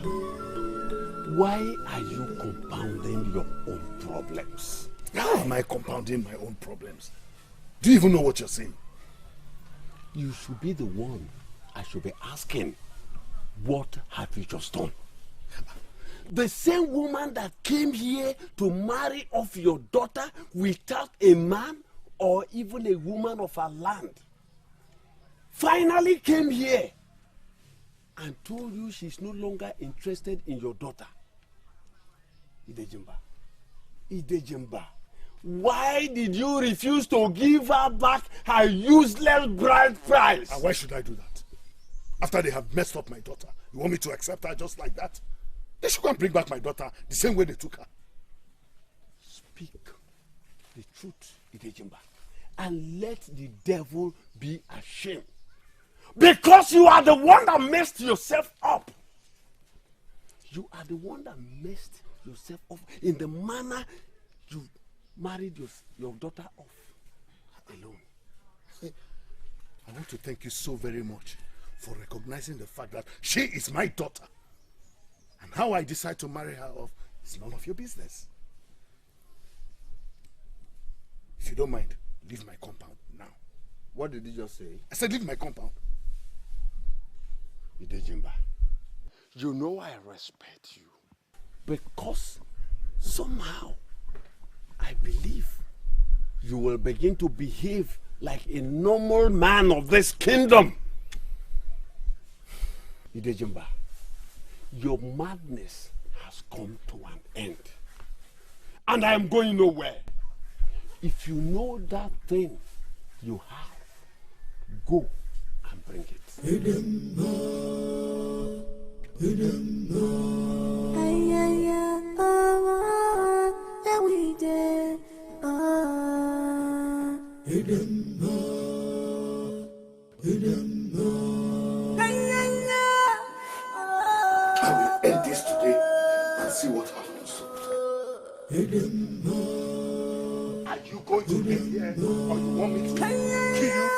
why are you compounding your own problems? How am I compounding my own problems? Do you even know what you're saying? You should be the one I should be asking. What have you just done? The same woman that came here to marry off your daughter without a man or even a woman of her land finally came here and told you she's no longer interested in your daughter. Idejimba, why did you refuse to give her back her useless bride price? And why should I do that? After they have messed up my daughter, you want me to accept her just like that? They should go and bring back my daughter the same way they took her. Speak the truth, Idejimba, and let the devil be ashamed. Because you are the one that messed yourself up. You are the one that messed yourself up in the manner you married your daughter off alone. I want to thank you so very much for recognizing the fact that she is my daughter. And how I decide to marry her off is none of your business. If you don't mind, leave my compound now. What did you just say? I said leave my compound. Idejimba, you know I respect you because somehow I believe you will begin to behave like a normal man of this kingdom. Idejimba, your madness has come to an end. And I am going nowhere. If you know that thing you have, go and bring it. I will end this today and see what happens. Are you going to live here or you want me to kill you?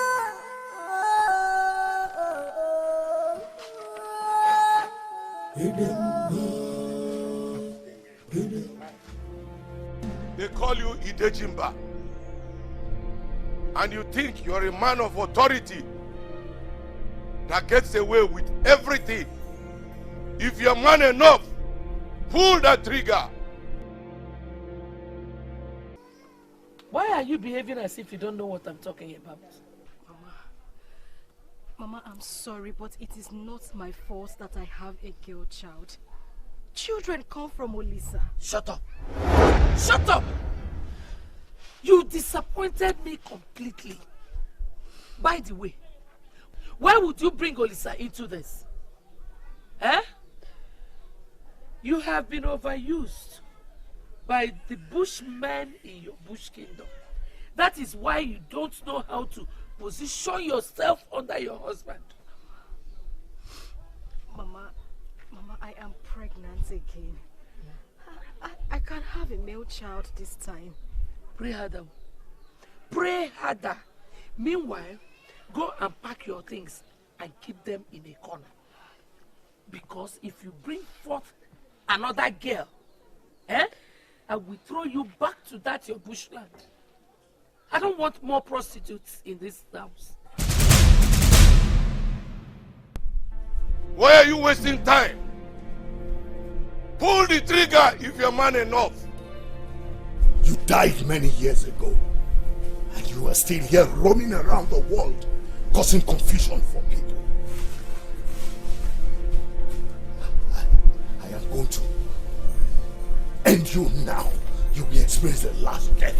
They call you Idejimba. And you think you're a man of authority that gets away with everything. If you're man enough, pull that trigger Why are you behaving as if you don't know what I'm talking about? Mama, I'm sorry, but it is not my fault that I have a girl child. Children come from Olisa. Shut up! Shut up! You disappointed me completely. By the way, why would you bring Olisa into this? Eh? You have been overused by the bushmen in your bush kingdom. That is why you don't know how to position yourself under your husband. Mama, I am pregnant again. I can't have a male child this time. Pray harder. Pray harder. Meanwhile, go and pack your things and keep them in a corner. Because if you bring forth another girl, I will throw you back to that your bushland. I don't want more prostitutes in this house. Why are you wasting time? Pull the trigger if you're man enough. You died many years ago, and you are still here roaming around the world, causing confusion for people. I am going to end you now. You will experience the last death.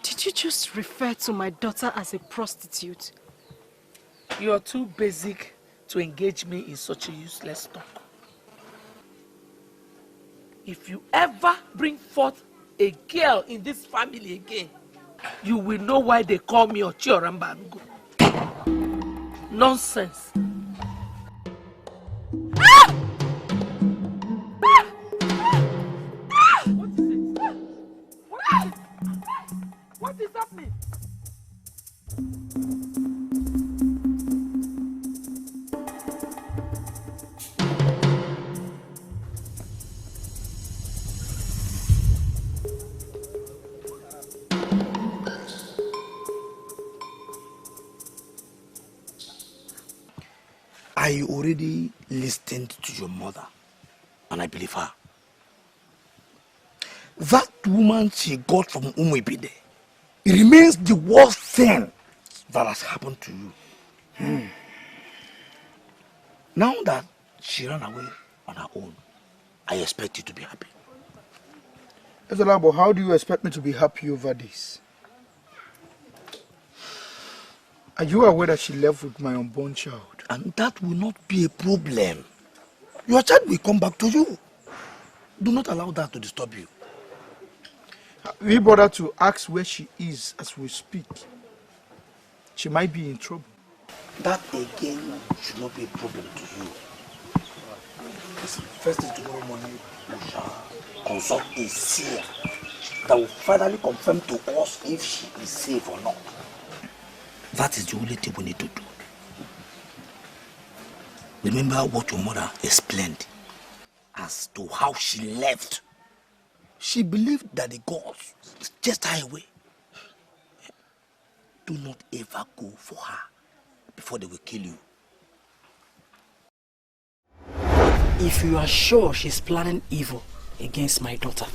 Did you just refer to my daughter as a prostitute? You are too basic to engage me in such a useless talk. If you ever bring forth a girl in this family again, you will know why they call me Ochiorambangu. Nonsense. What is happening? I already listened to your mother, and I believe her. That woman she got from Umwebide remains the worst thing that has happened to you. Now that she ran away on her own, I expect you to be happy. Ezeonu, how do you expect me to be happy over this? Are you aware that she left with my unborn child? And that will not be a problem. Your child will come back to you. Do not allow that to disturb you. We bother to ask where she is as we speak. She might be in trouble. That again should not be a problem to you. Listen, first thing tomorrow morning, we shall consult a seer that will finally confirm to us if she is safe or not. That is the only thing we need to do. Remember what your mother explained as to how she left. She believed that the gods just die away. Do not ever go for her before they will kill you. If you are sure she's planning evil against my daughter,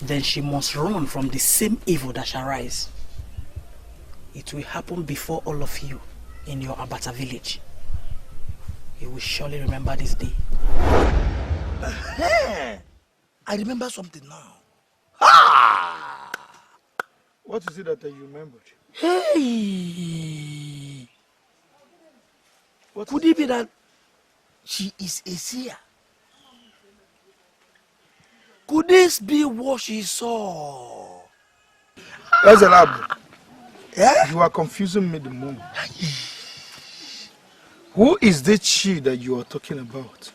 then she must run from the same evil that shall rise. It will happen before all of you in your Abata village. You will surely remember this day. I remember something now. What is it that you remembered? Hey! Could it be that she is a seer? Could this be what she saw? Ezeonu, you are confusing me the moment. Who is this she that you are talking about?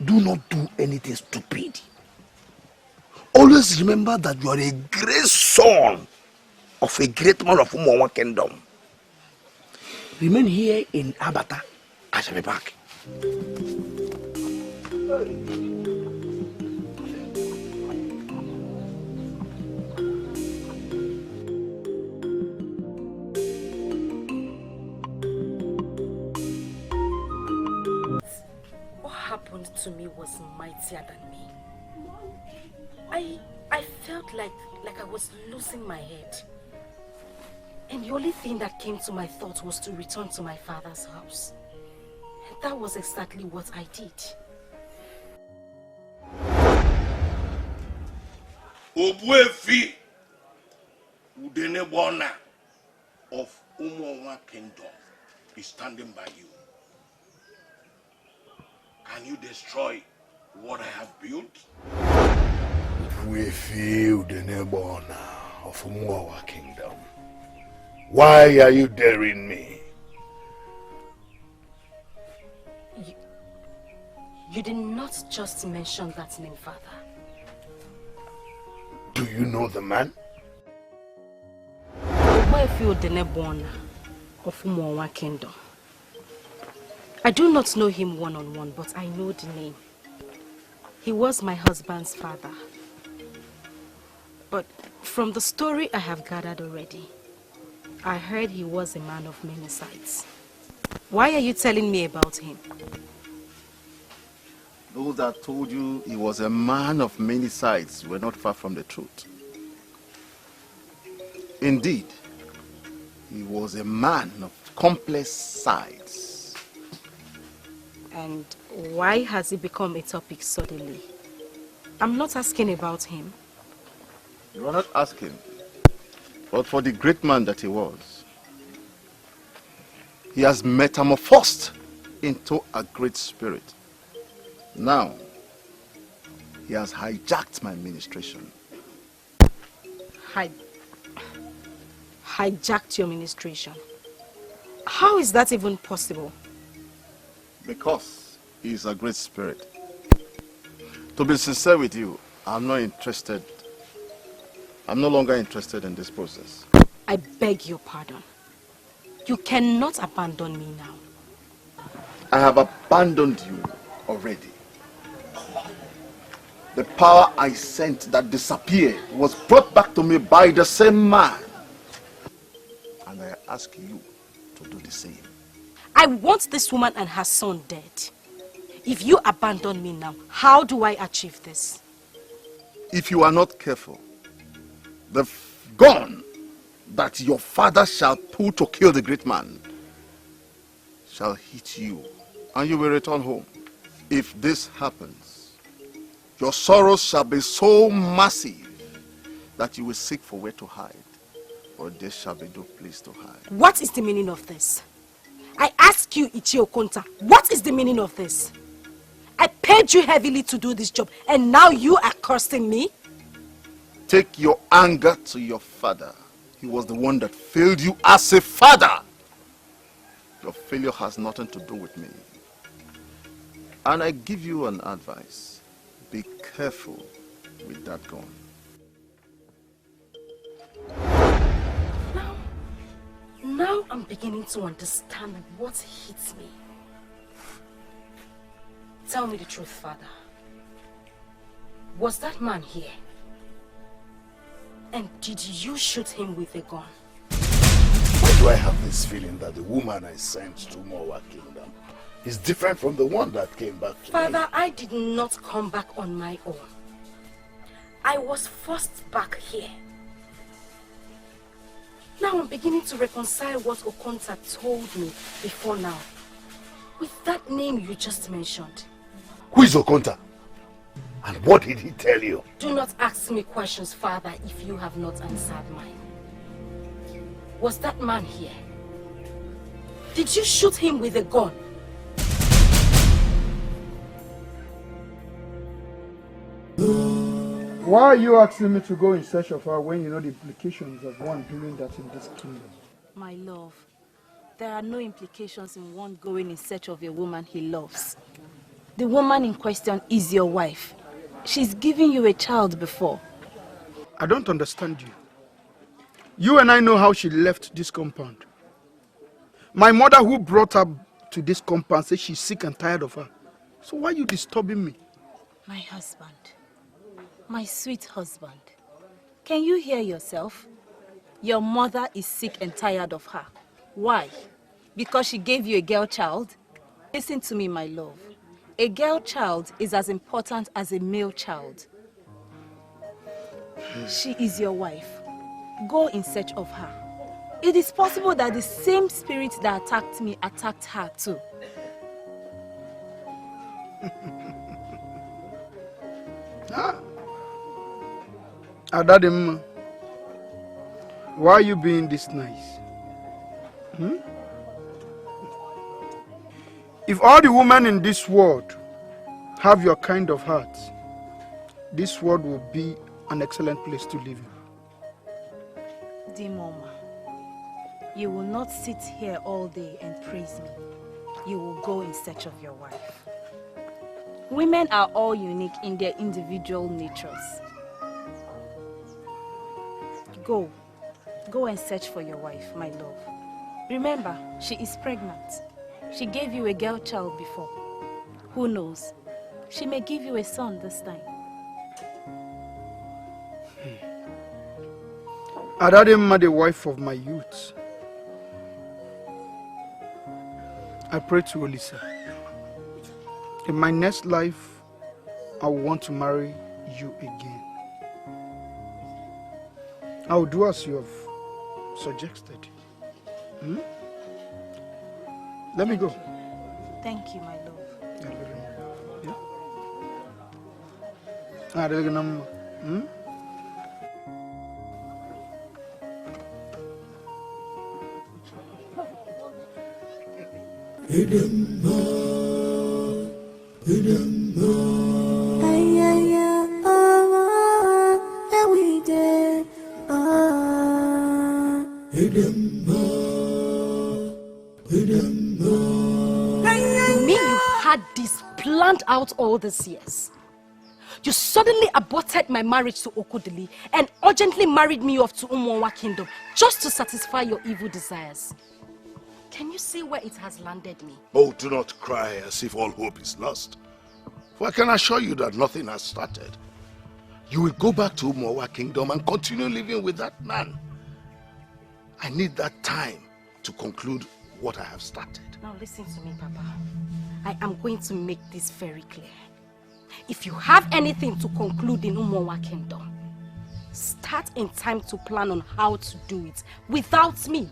Do not do anything stupid. Always remember that you are a great son of a great man of Umawa kingdom. Remain here in Abata. I shall be back. What happened to me was mightier than me. I felt like I was losing my head. And the only thing that came to my thoughts was to return to my father's house. And that was exactly what I did. Obuefi Udenebona of Umowa Kingdom is standing by you. Can you destroy what I have built? Obuefi Udenebona of Umowa Kingdom. Why are you daring me? You did not just mention that name, Father. Do you know the man? Obuefi Udenebona of Umowa Kingdom. I do not know him one-on-one, but I know the name. He was my husband's father. But from the story I have gathered already, I heard he was a man of many sides. Why are you telling me about him? Those that told you he was a man of many sides were not far from the truth. Indeed, he was a man of complex sides. And why has he become a topic suddenly? I'm not asking about him. You are not asking, but for the great man that he was, he has metamorphosed into a great spirit. Now, he has hijacked my ministration. Hijacked your ministration? How is that even possible? Because he is a great spirit. To be sincere with you, I'm no longer interested in this process. I beg your pardon. You cannot abandon me now. I have abandoned you already. The power I sent that disappeared was brought back to me by the same man. And I ask you to do the same. I want this woman and her son dead. If you abandon me now, how do I achieve this? If you are not careful, the gun that your father shall pull to kill the great man shall hit you, and you will return home. If this happens, your sorrows shall be so massive that you will seek for where to hide, or there shall be no place to hide. What is the meaning of this? I ask you, Ichio Konta, what is the meaning of this? I paid you heavily to do this job, and now you are cursing me? Take your anger to your father. He was the one that failed you as a father. Your failure has nothing to do with me. And I give you an advice. Be careful with that gun. Now I'm beginning to understand what hits me. Tell me the truth, Father. Was that man here? And did you shoot him with a gun? Why do I have this feeling that the woman I sent to Mowa Kingdom is different from the one that came back to me? Father, I did not come back on my own. I was forced back here. Now I'm beginning to reconcile what Okonta told me before now with that name you just mentioned. Who is Okonta? And what did he tell you? Do not ask me questions, Father, if you have not answered mine. Was that man here? Did you shoot him with a gun? Why are you asking me to go in search of her when you know the implications of one doing that in this kingdom? My love, there are no implications in one going in search of a woman he loves. The woman in question is your wife. She's given you a child before. I don't understand you. You and I know how she left this compound. My mother who brought her to this compound said she's sick and tired of her. So why are you disturbing me? My husband. My sweet husband. Can you hear yourself? Your mother is sick and tired of her. Why? Because she gave you a girl child? Listen to me, my love. A girl child is as important as a male child. She is your wife. Go in search of her. It is possible that the same spirit that attacked me attacked her too. Adadim, why are you being this nice? If all the women in this world have your kind of heart, this world will be an excellent place to live in. Dear Mama, you will not sit here all day and praise me. You will go in search of your wife. Women are all unique in their individual natures. Go and search for your wife, my love. Remember, she is pregnant. She gave you a girl child before. Who knows? She may give you a son this time. Adadimma, the wife of my youth. I pray to Olisa. In my next life, I will want to marry you again. I will do as you have suggested. Let me go. Thank you, my love. Planned out all these years. You suddenly aborted my marriage to Okodili and urgently married me off to Umonwa Kingdom just to satisfy your evil desires. Can you see where it has landed me? Oh, do not cry as if all hope is lost. For I can assure you that nothing has started. You will go back to Umonwa Kingdom and continue living with that man. I need that time to conclude what I have started. Now listen to me, Papa. I am going to make this very clear. If you have anything to conclude in Umonwa Kingdom, start in time to plan on how to do it without me.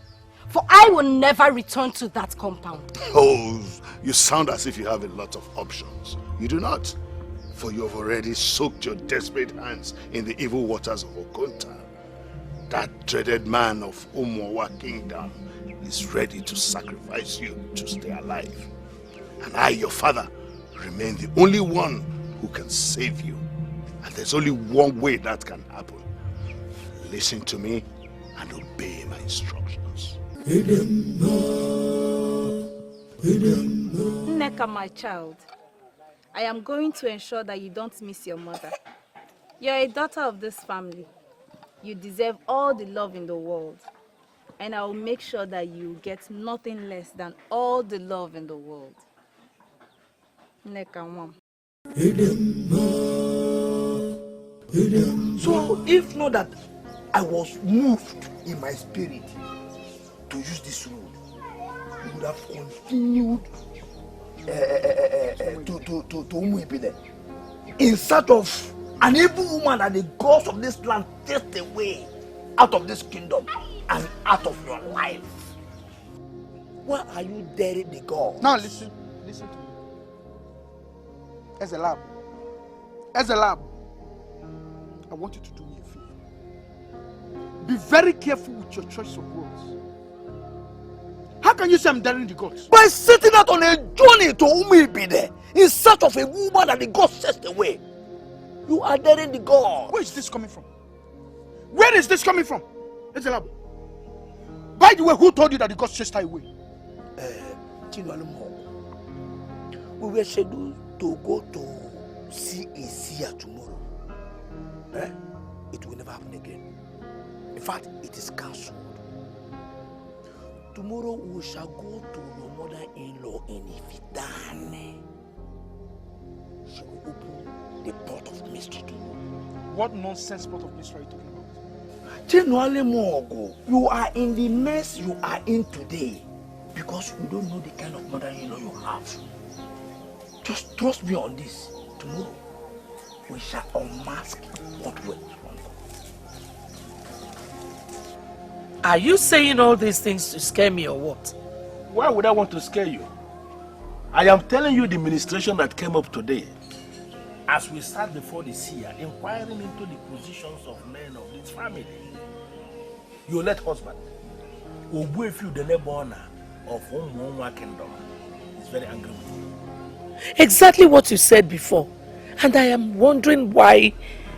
For I will never return to that compound. Oh, you sound as if you have a lot of options. You do not. For you have already soaked your desperate hands in the evil waters of Okonta. That dreaded man of Umonwa Kingdom is ready to sacrifice you to stay alive. And I, your father, remain the only one who can save you. And there's only one way that can happen. Listen to me and obey my instructions. Nneka, my child, I am going to ensure that you don't miss your mother. You're a daughter of this family. You deserve all the love in the world. And I will make sure that you get nothing less than all the love in the world. So, if not that I was moved in my spirit to use this road, you would have continued to Umuibide in search of an evil woman that the gods of this land take away out of this kingdom and out of your life. Why are you daring the gods? Now listen to me. As a lab, I want you to do me a favor. Be very careful with your choice of words. How can you say I'm daring the gods? By setting out on a journey to Umuibide in search of a woman that the gods chased away. You are daring the gods. Where is this coming from? Where is this coming from? Ezelabo. By the way, who told you that the gods chased her away? We were scheduled to go to see a seer tomorrow. It will never happen again. In fact, it is cancelled. Tomorrow we shall go to your mother-in-law in Ifitane. she will open the pot of mystery to you. What nonsense pot of mystery are you talking about? Genuinely, Mogo, you are in the mess you are in today because you don't know the kind of mother-in-law you have. Just trust me on this. Tomorrow, we shall unmask what went wrong. Are you saying all these things to scare me or what? Why would I want to scare you? I am telling you the ministration that came up today. As we sat before the seer, inquiring into the positions of men of this family. Your late husband, Obuefiu the Nebona of Umwonwa Kingdom, is very angry with you. Exactly what you said before. And I am wondering why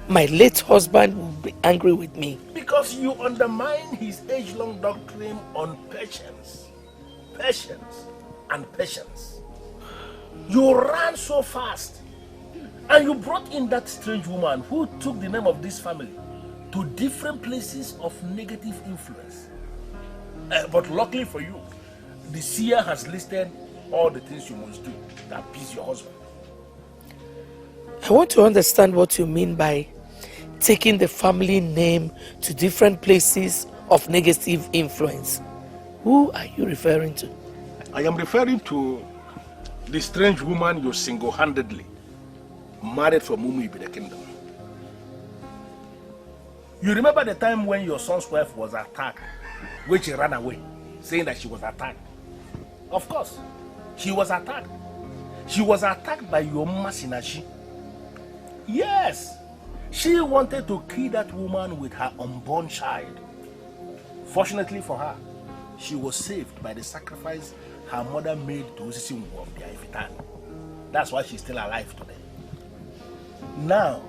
my late husband will be angry with me. Because you undermine his age-long doctrine on patience. Patience and patience. You ran so fast. And you brought in that strange woman who took the name of this family to different places of negative influence. But luckily for you, the seer has listed all the things you must do to appease your husband. I want to understand what you mean by taking the family name to different places of negative influence. Who are you referring to? I am referring to the strange woman you single-handedly married from Umuibi the kingdom. You remember the time when your son's wife was attacked, when she ran away, saying that she was attacked? Of course, she was attacked. She was attacked by your Masinashi. Yes, she wanted to kill that woman with her unborn child. Fortunately for her, she was saved by the sacrifice her mother made to Usisimbu of the Ifitan. That's why she's still alive today. Now,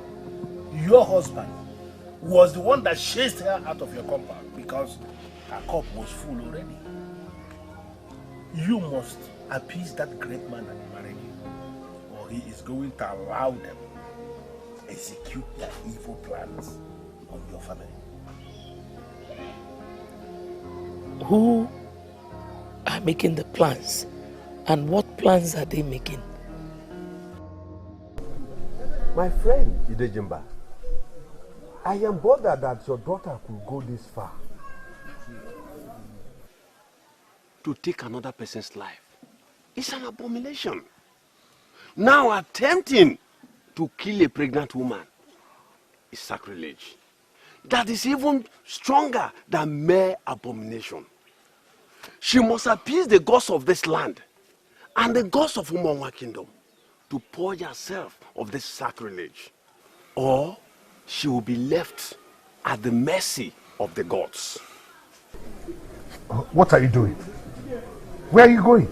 your husband was the one that chased her out of your compound because her cup was full already. You must appease that great man that married you, or he is going to allow them execute their evil plans on your family. Who are making the plans? And what plans are they making? My friend, Idejimba, I am bothered that your daughter could go this far. To take another person's life is an abomination. Now attempting to kill a pregnant woman is sacrilege. That is even stronger than mere abomination. She must appease the gods of this land and the gods of Umonwa Kingdom to purge herself of this sacrilege, or she will be left at the mercy of the gods. What are you doing? Where are you going?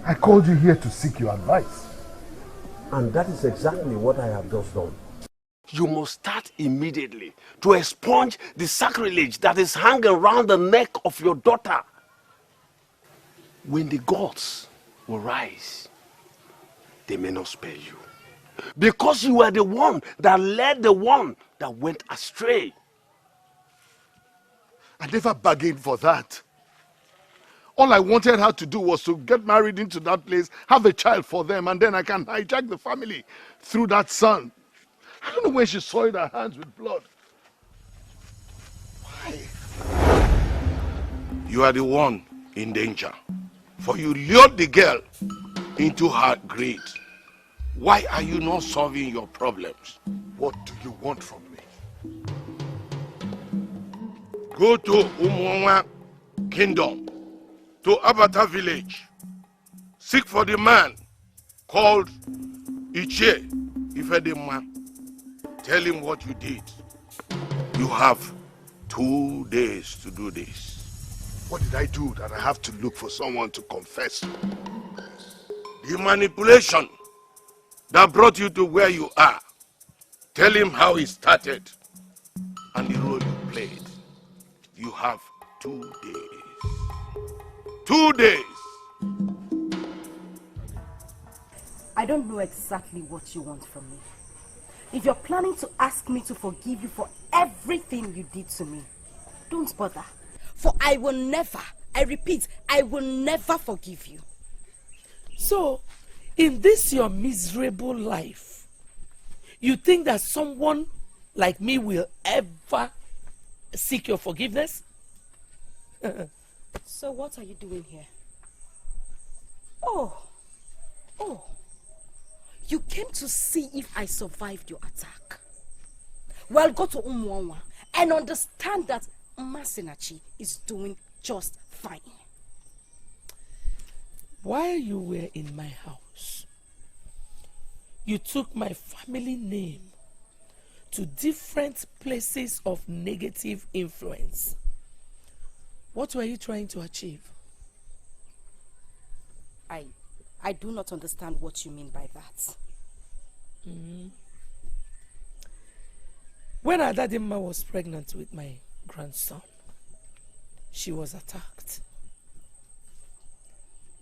I called you here to seek your advice. And that is exactly what I have just done. You must start immediately to expunge the sacrilege that is hanging around the neck of your daughter. When the gods will rise, they may not spare you. Because you are the one that led the one that went astray. I never bargained for that. All I wanted her to do was to get married into that place, have a child for them, and then I can hijack the family through that son. I don't know when she soiled her hands with blood. Why? You are the one in danger. For you lured the girl into her greed. Why are you not solving your problems? What do you want from me? Go to Umwonwa Kingdom, to Abata village. Seek for the man called Iche Ifedema. Tell him what you did. You have 2 days to do this. What did I do that I have to look for someone to confess? The manipulation that brought you to where you are. Tell him how it started and the role you played. You have 2 days. 2 days. I don't know exactly what you want from me. If you're planning to ask me to forgive you for everything you did to me, don't bother. For I will never, I repeat, I will never forgive you. So, In this your miserable life, you think that someone like me will ever seek your forgiveness? So what are you doing here? Oh, you came to see if I survived your attack. Well, go to Umwanwa and understand that Masinachi is doing just fine. While you were in my house, you took my family name to different places of negative influence. What were you trying to achieve? I do not understand what you mean by that. Mm-hmm. When Adadimma was pregnant with my grandson, she was attacked.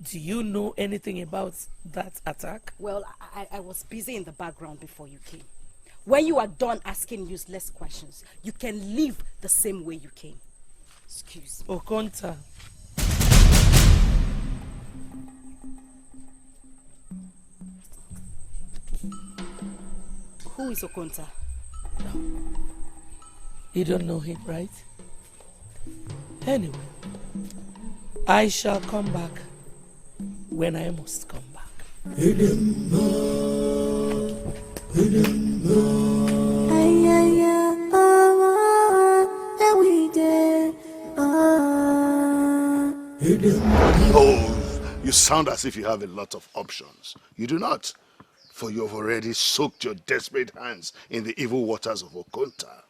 Do you know anything about that attack? Well, I was busy in the background before you came. When you are done asking useless questions, you can leave the same way you came. Excuse me. Okonta. Who is Okonta? You don't know him, right? Anyway, I shall come back when I must come back. Oh, you sound as if you have a lot of options. You do not, for you have already soaked your desperate hands in the evil waters of Okonta.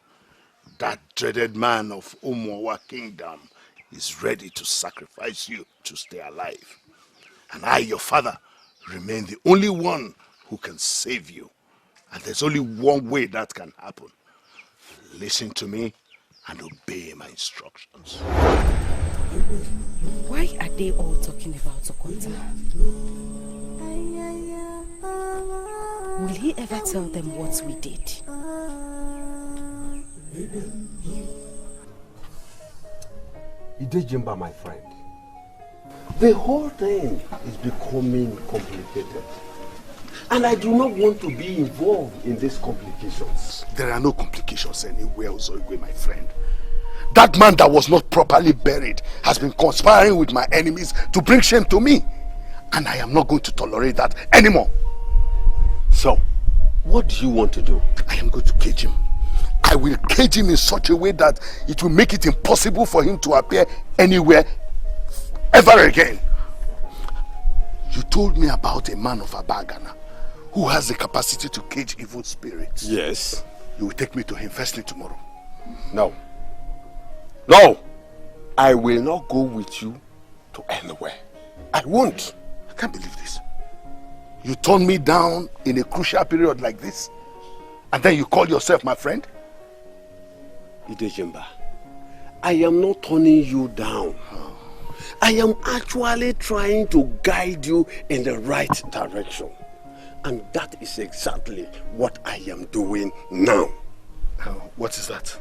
That dreaded man of Umwawa Kingdom is ready to sacrifice you to stay alive. And I, your father, remain the only one who can save you. And there's only one way that can happen. Listen to me and obey my instructions. Why are they all talking about Okonta? Will he ever tell them what we did? Idejimba, my friend, the whole thing is becoming complicated. And I do not want to be involved in these complications. There are no complications anywhere, Ozoigwe, my friend. That man that was not properly buried has been conspiring with my enemies to bring shame to me. And I am not going to tolerate that anymore. So, what do you want to do? I am going to cage him. I will cage him in such a way that it will make it impossible for him to appear anywhere ever again. You told me about a man of Abagana who has the capacity to cage evil spirits. Yes. You will take me to him first thing tomorrow. No. No! I will not go with you to anywhere. I won't. I can't believe this. You turned me down in a crucial period like this, and then you call yourself my friend? Idejimba, I am not turning you down. I am actually trying to guide you in the right direction. And that is exactly what I am doing now. What is that?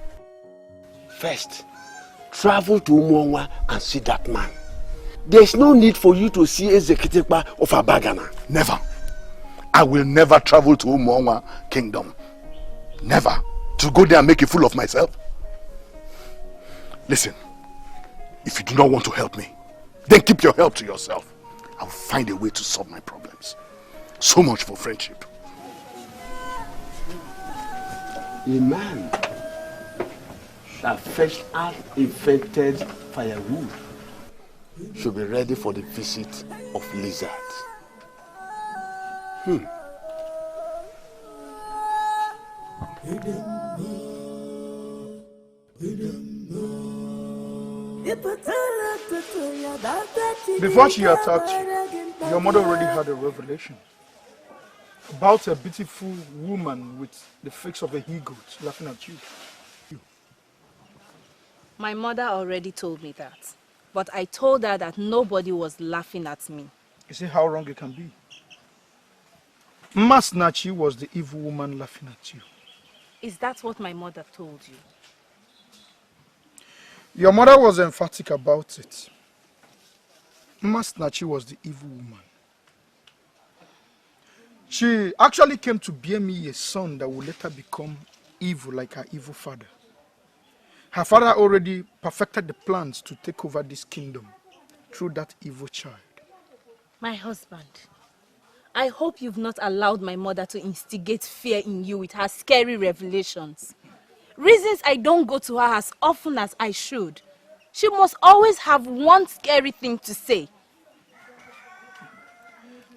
First, travel to Umwanwa and see that man. There's no need for you to see Ezekitepa of Abagana. Never. I will never travel to Umwanwa Kingdom. Never. To go there and make a fool of myself. Listen, if you do not want to help me, then keep your help to yourself. I will find a way to solve my problems. So much for friendship. A man that fetched uninfected firewood should be ready for the visit of lizards. Before she attacked you, your mother already had a revelation about a beautiful woman with the face of a he-goat laughing at you. My mother already told me that, but I told her that nobody was laughing at me. You see how wrong it can be? Masnachi was the evil woman laughing at you. Is that what my mother told you? Your mother was emphatic about it. Masnachi was the evil woman. She actually came to bear me a son that would later become evil like her evil father. Her father already perfected the plans to take over this kingdom through that evil child. My husband, I hope you've not allowed my mother to instigate fear in you with her scary revelations. Reasons I don't go to her as often as I should. She must always have one scary thing to say.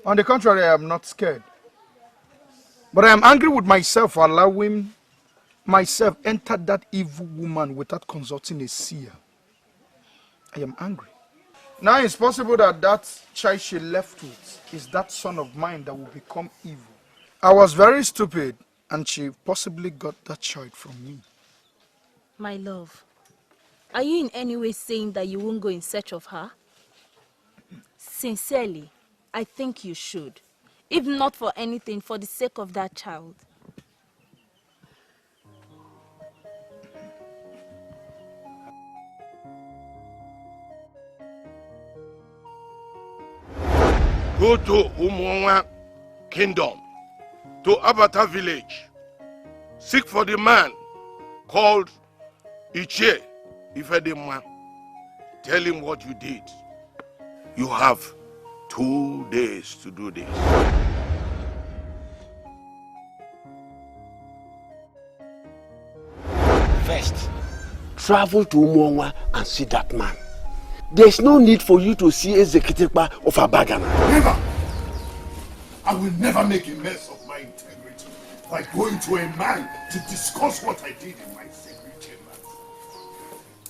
On the contrary, I am not scared. But I am angry with myself for allowing myself enter that evil woman without consulting a seer. I am angry. Now it's possible that that child she left with is that son of mine that will become evil. I was very stupid and she possibly got that child from me. My love, are you in any way saying that you won't go in search of her? Sincerely, I think you should. If not for anything, for the sake of that child. Go to Umwanwa Kingdom, to Abata village. Seek for the man called Iche Ifedema. Tell him what you did. You have 2 days to do this. First, travel to Umwanwa and see that man. There's no need for you to see Ezekitepa of Abagana. Never! I will never make a mess of my integrity by going to a man to discuss what I did in my secret chambers.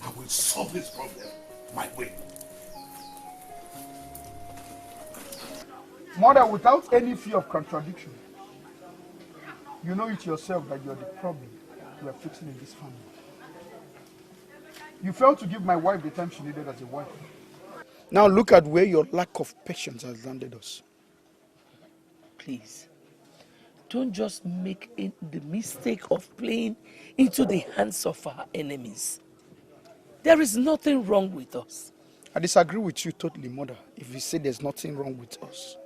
I will solve this problem my way. Mother, without any fear of contradiction, you know it yourself that you're the problem we are fixing in this family. You failed to give my wife the time she needed as a wife. Now look at where your lack of patience has landed us. Please, don't just make the mistake of playing into the hands of our enemies. There is nothing wrong with us. I disagree with you totally, Mother, if you say there's nothing wrong with us.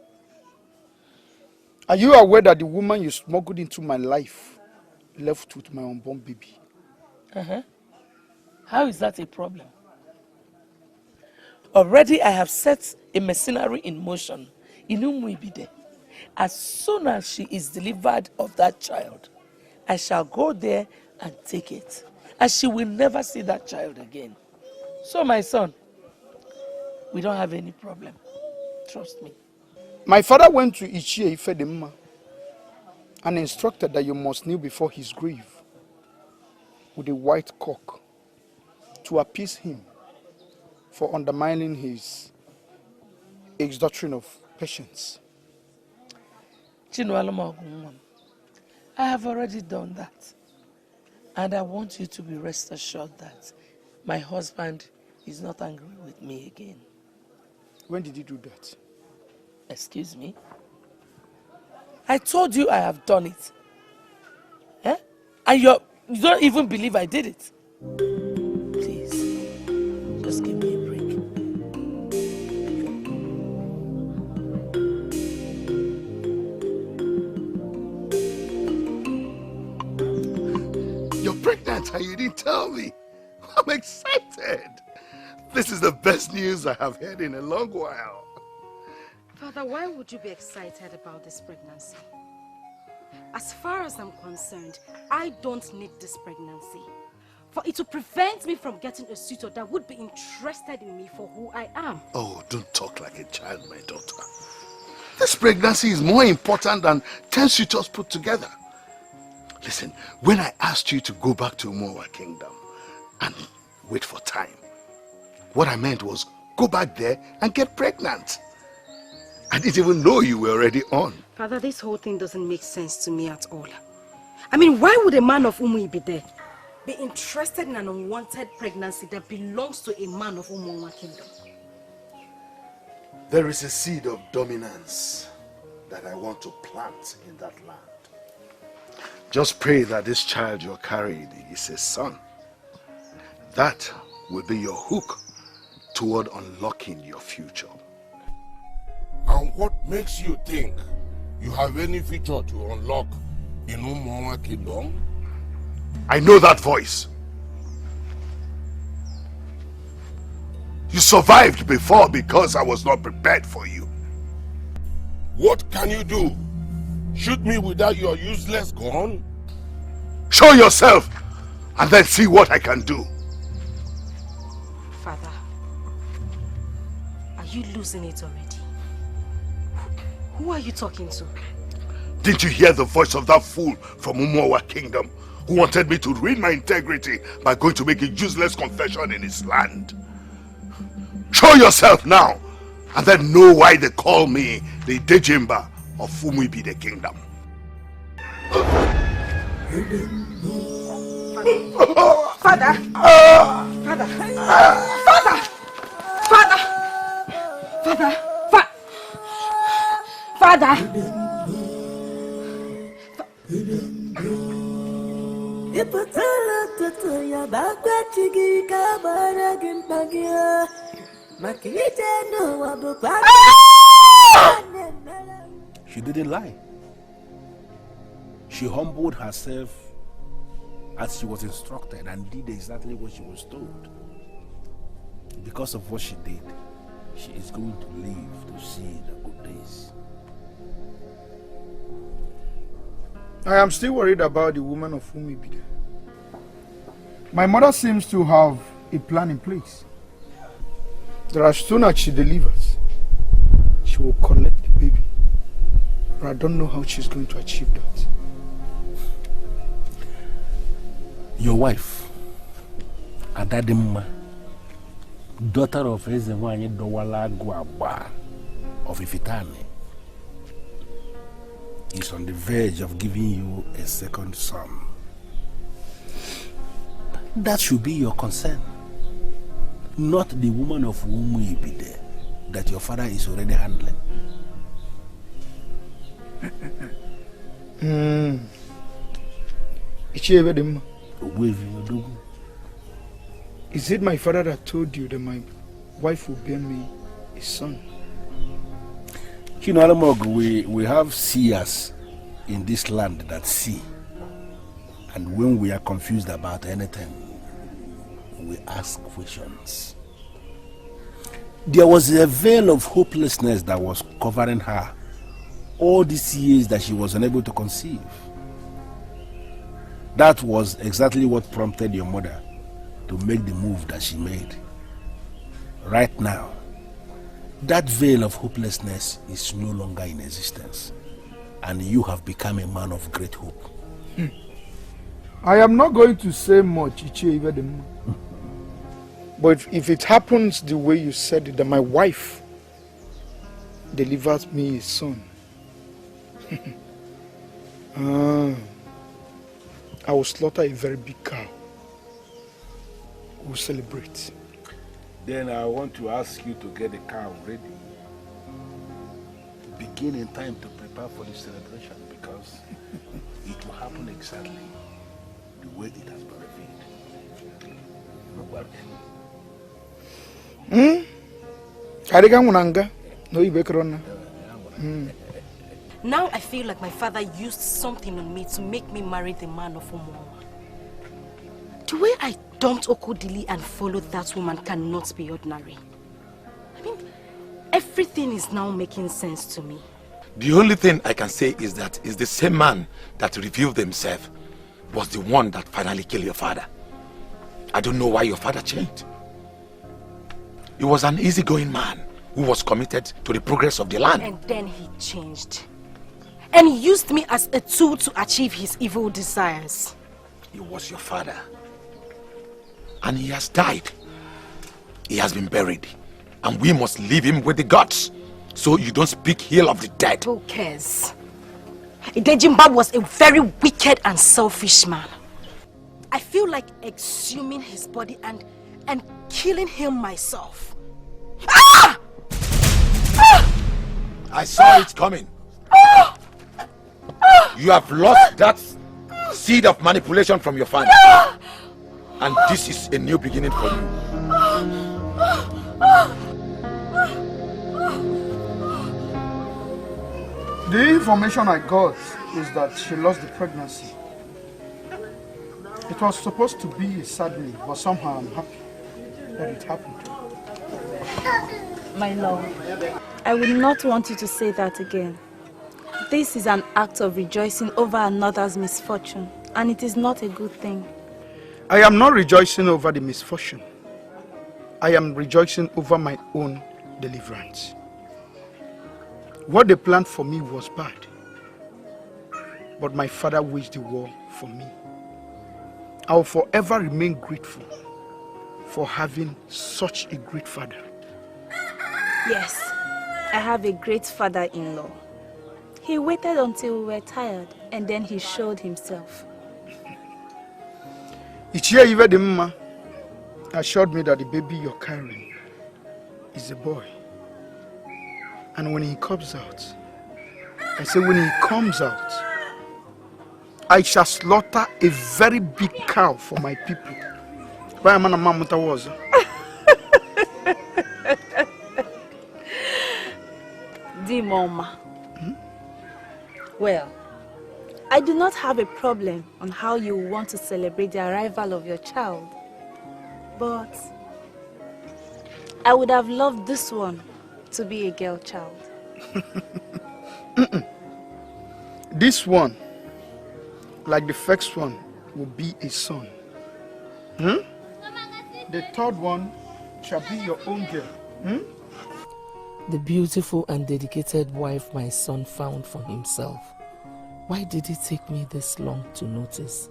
Are you aware that the woman you smuggled into my life left with my unborn baby? Uh-huh. How is that a problem? Already I have set a mercenary in motion in Umuibide. As soon as she is delivered of that child, I shall go there and take it. And she will never see that child again. So my son, we don't have any problem. Trust me. My father went to Ichie Ifedema and instructed that you must kneel before his grave with a white cock to appease him for undermining his doctrine of patience. I have already done that. And I want you to be rest assured that my husband is not angry with me again. When did you do that? Excuse me? I told you I have done it. Eh? And you don't even believe I did it. Please, just give me a break. You're pregnant and you didn't tell me. I'm excited. This is the best news I have heard in a long while. Father, why would you be excited about this pregnancy? As far as I'm concerned, I don't need this pregnancy. For it to prevent me from getting a suitor that would be interested in me for who I am. Oh, don't talk like a child, my daughter. This pregnancy is more important than 10 suitors put together. Listen, when I asked you to go back to Umowa Kingdom and wait for time, what I meant was go back there and get pregnant. I didn't even know you were already on. Father, this whole thing doesn't make sense to me at all. I mean, why would a man of Umuibide be interested in an unwanted pregnancy that belongs to a man of Umowa Kingdom? There is a seed of dominance that I want to plant in that land. Just pray that this child you're carrying is a son. That will be your hook toward unlocking your future. And what makes you think You have any feature to unlock in Umuawa Kingdom? I know that voice. You survived before because I was not prepared for you. What can you do? Shoot me without your useless gun? Show yourself and then see what I can do. Father, are you losing it already? Who are you talking to? Didn't you hear the voice of that fool from Umuawa Kingdom who wanted me to ruin my integrity by going to make a useless confession in his land? Show yourself now and then know why they call me the Dejimba of Umuibi the Kingdom. Father! Father! Father! Father! Father! She didn't lie. She humbled herself as she was instructed and did exactly what she was told. Because of what she did, she is going to live to see the good days. I am still worried about the woman of whom we be there. My mother seems to have a plan in place. That as soon as she delivers, she will collect the baby. But I don't know how she's going to achieve that. Your wife, Adadimma, daughter of Ezeonu Dowala Guaba of Ifitani, is on the verge of giving you a second son. That should be your concern, not the woman of whom you be there that your father is already handling. Is it my father that told you that my wife will bear me a son? You know, we have seers in this land that see. And when we are confused about anything, we ask questions. There was a veil of hopelessness that was covering her all these years that she was unable to conceive. That was exactly what prompted your mother to make the move that she made. Right now, that veil of hopelessness is no longer in existence, and you have become a man of great hope. I am not going to say much, but if it happens the way you said it, that my wife delivers me a son, I will slaughter a very big cow. We'll celebrate. Then I want to ask you to get the cow ready. Begin in time to prepare for the celebration, because it will happen exactly the way it has been revealed. Now I feel like my father used something on me to make me marry the man of Umuawa. The way I dumped Okodili and followed that woman cannot be ordinary. I mean, everything is now making sense to me. The only thing I can say is that is the same man that revealed himself was the one that finally killed your father. I don't know why your father changed. He was an easygoing man who was committed to the progress of the land. And then he changed. And he used me as a tool to achieve his evil desires. He was your father. And he has died. He has been buried. And we must leave him with the gods. So you don't speak ill of the dead. Who cares? Idejimba was a very wicked and selfish man. I feel like exhuming his body and killing him myself. Ah! I saw it coming. You have lost that seed of manipulation from your father. And this is a new beginning for you. The information I got is that she lost the pregnancy. It was supposed to be a sad news, but somehow I'm happy that it happened. My love, I would not want you to say that again. This is an act of rejoicing over another's misfortune, and it is not a good thing. I am not rejoicing over the misfortune. I am rejoicing over my own deliverance. What they planned for me was bad, but my father waged the war for me. I will forever remain grateful for having such a great father. Yes, I have a great father-in-law. He waited until we were tired, and then he showed himself. Ichie Ivedimma assured me that the baby you're carrying is a boy. And when he comes out, I say when he comes out, I shall slaughter a very big cow for my people. Why am I not was? Mama. Well, I do not have a problem on how you want to celebrate the arrival of your child. But I would have loved this one to be a girl child. This one, like the first one, will be a son. The third one shall be your own girl. The beautiful and dedicated wife my son found for himself. Why did it take me this long to notice?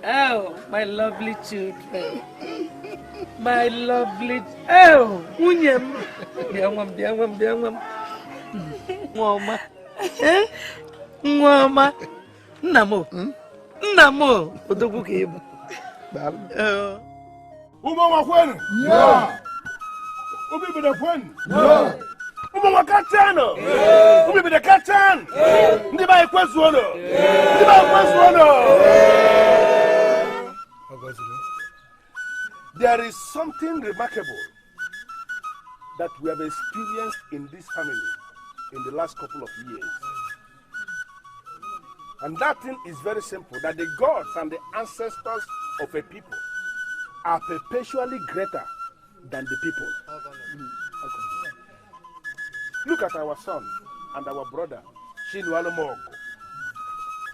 Oh, my lovely children. My lovely... Oh, Unyam. Diamam. Mama. Mama. Namo. Odogu kebu. Umama kwenu? Yeah. Ubi bida kwenu? Yeah. Umama katano? Ubi bida katan? Ndiba ikwesu ono? Ndiba ikwesu ono? There is something remarkable that we have experienced in this family in the last couple of years. And that thing is very simple, that the gods and the ancestors of a people are perpetually greater than the people. Look at our son and our brother, Chinwalomogo,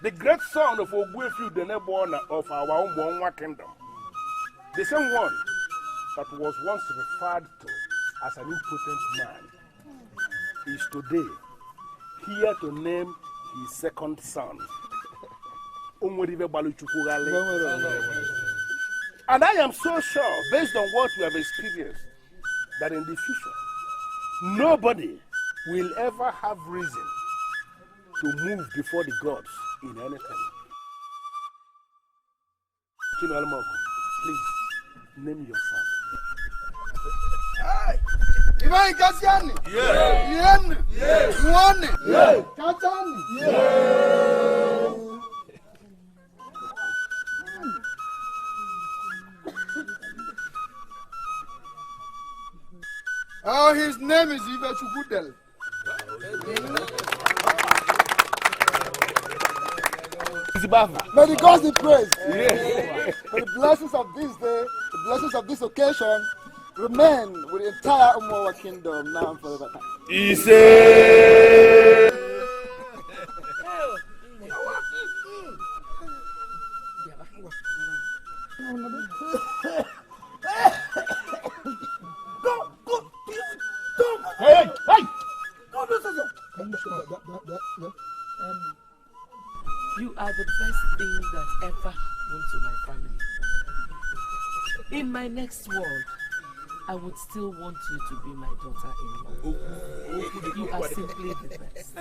the great son of Ogwefu, the neighbor of our own Bonwa kingdom. The same one that was once referred to as an impotent man is today here to name his second son. And I am so sure, based on what we have experienced, that in the future, nobody will ever have reason to move before the gods in anything. Please, name your son. Hey! Ivan Kasiani! Yeah! Yen! Yeah! One! Yeah! Katani! Yeah! Oh, his name is Iva Chukudel. May the gods be praised. May the blessings of this day, the blessings of this occasion, remain with the entire Umowa kingdom now and forever. Hey! You are the best thing that ever happened to my family. In my next world, I would still want you to be my daughter-in-law. You are simply the best.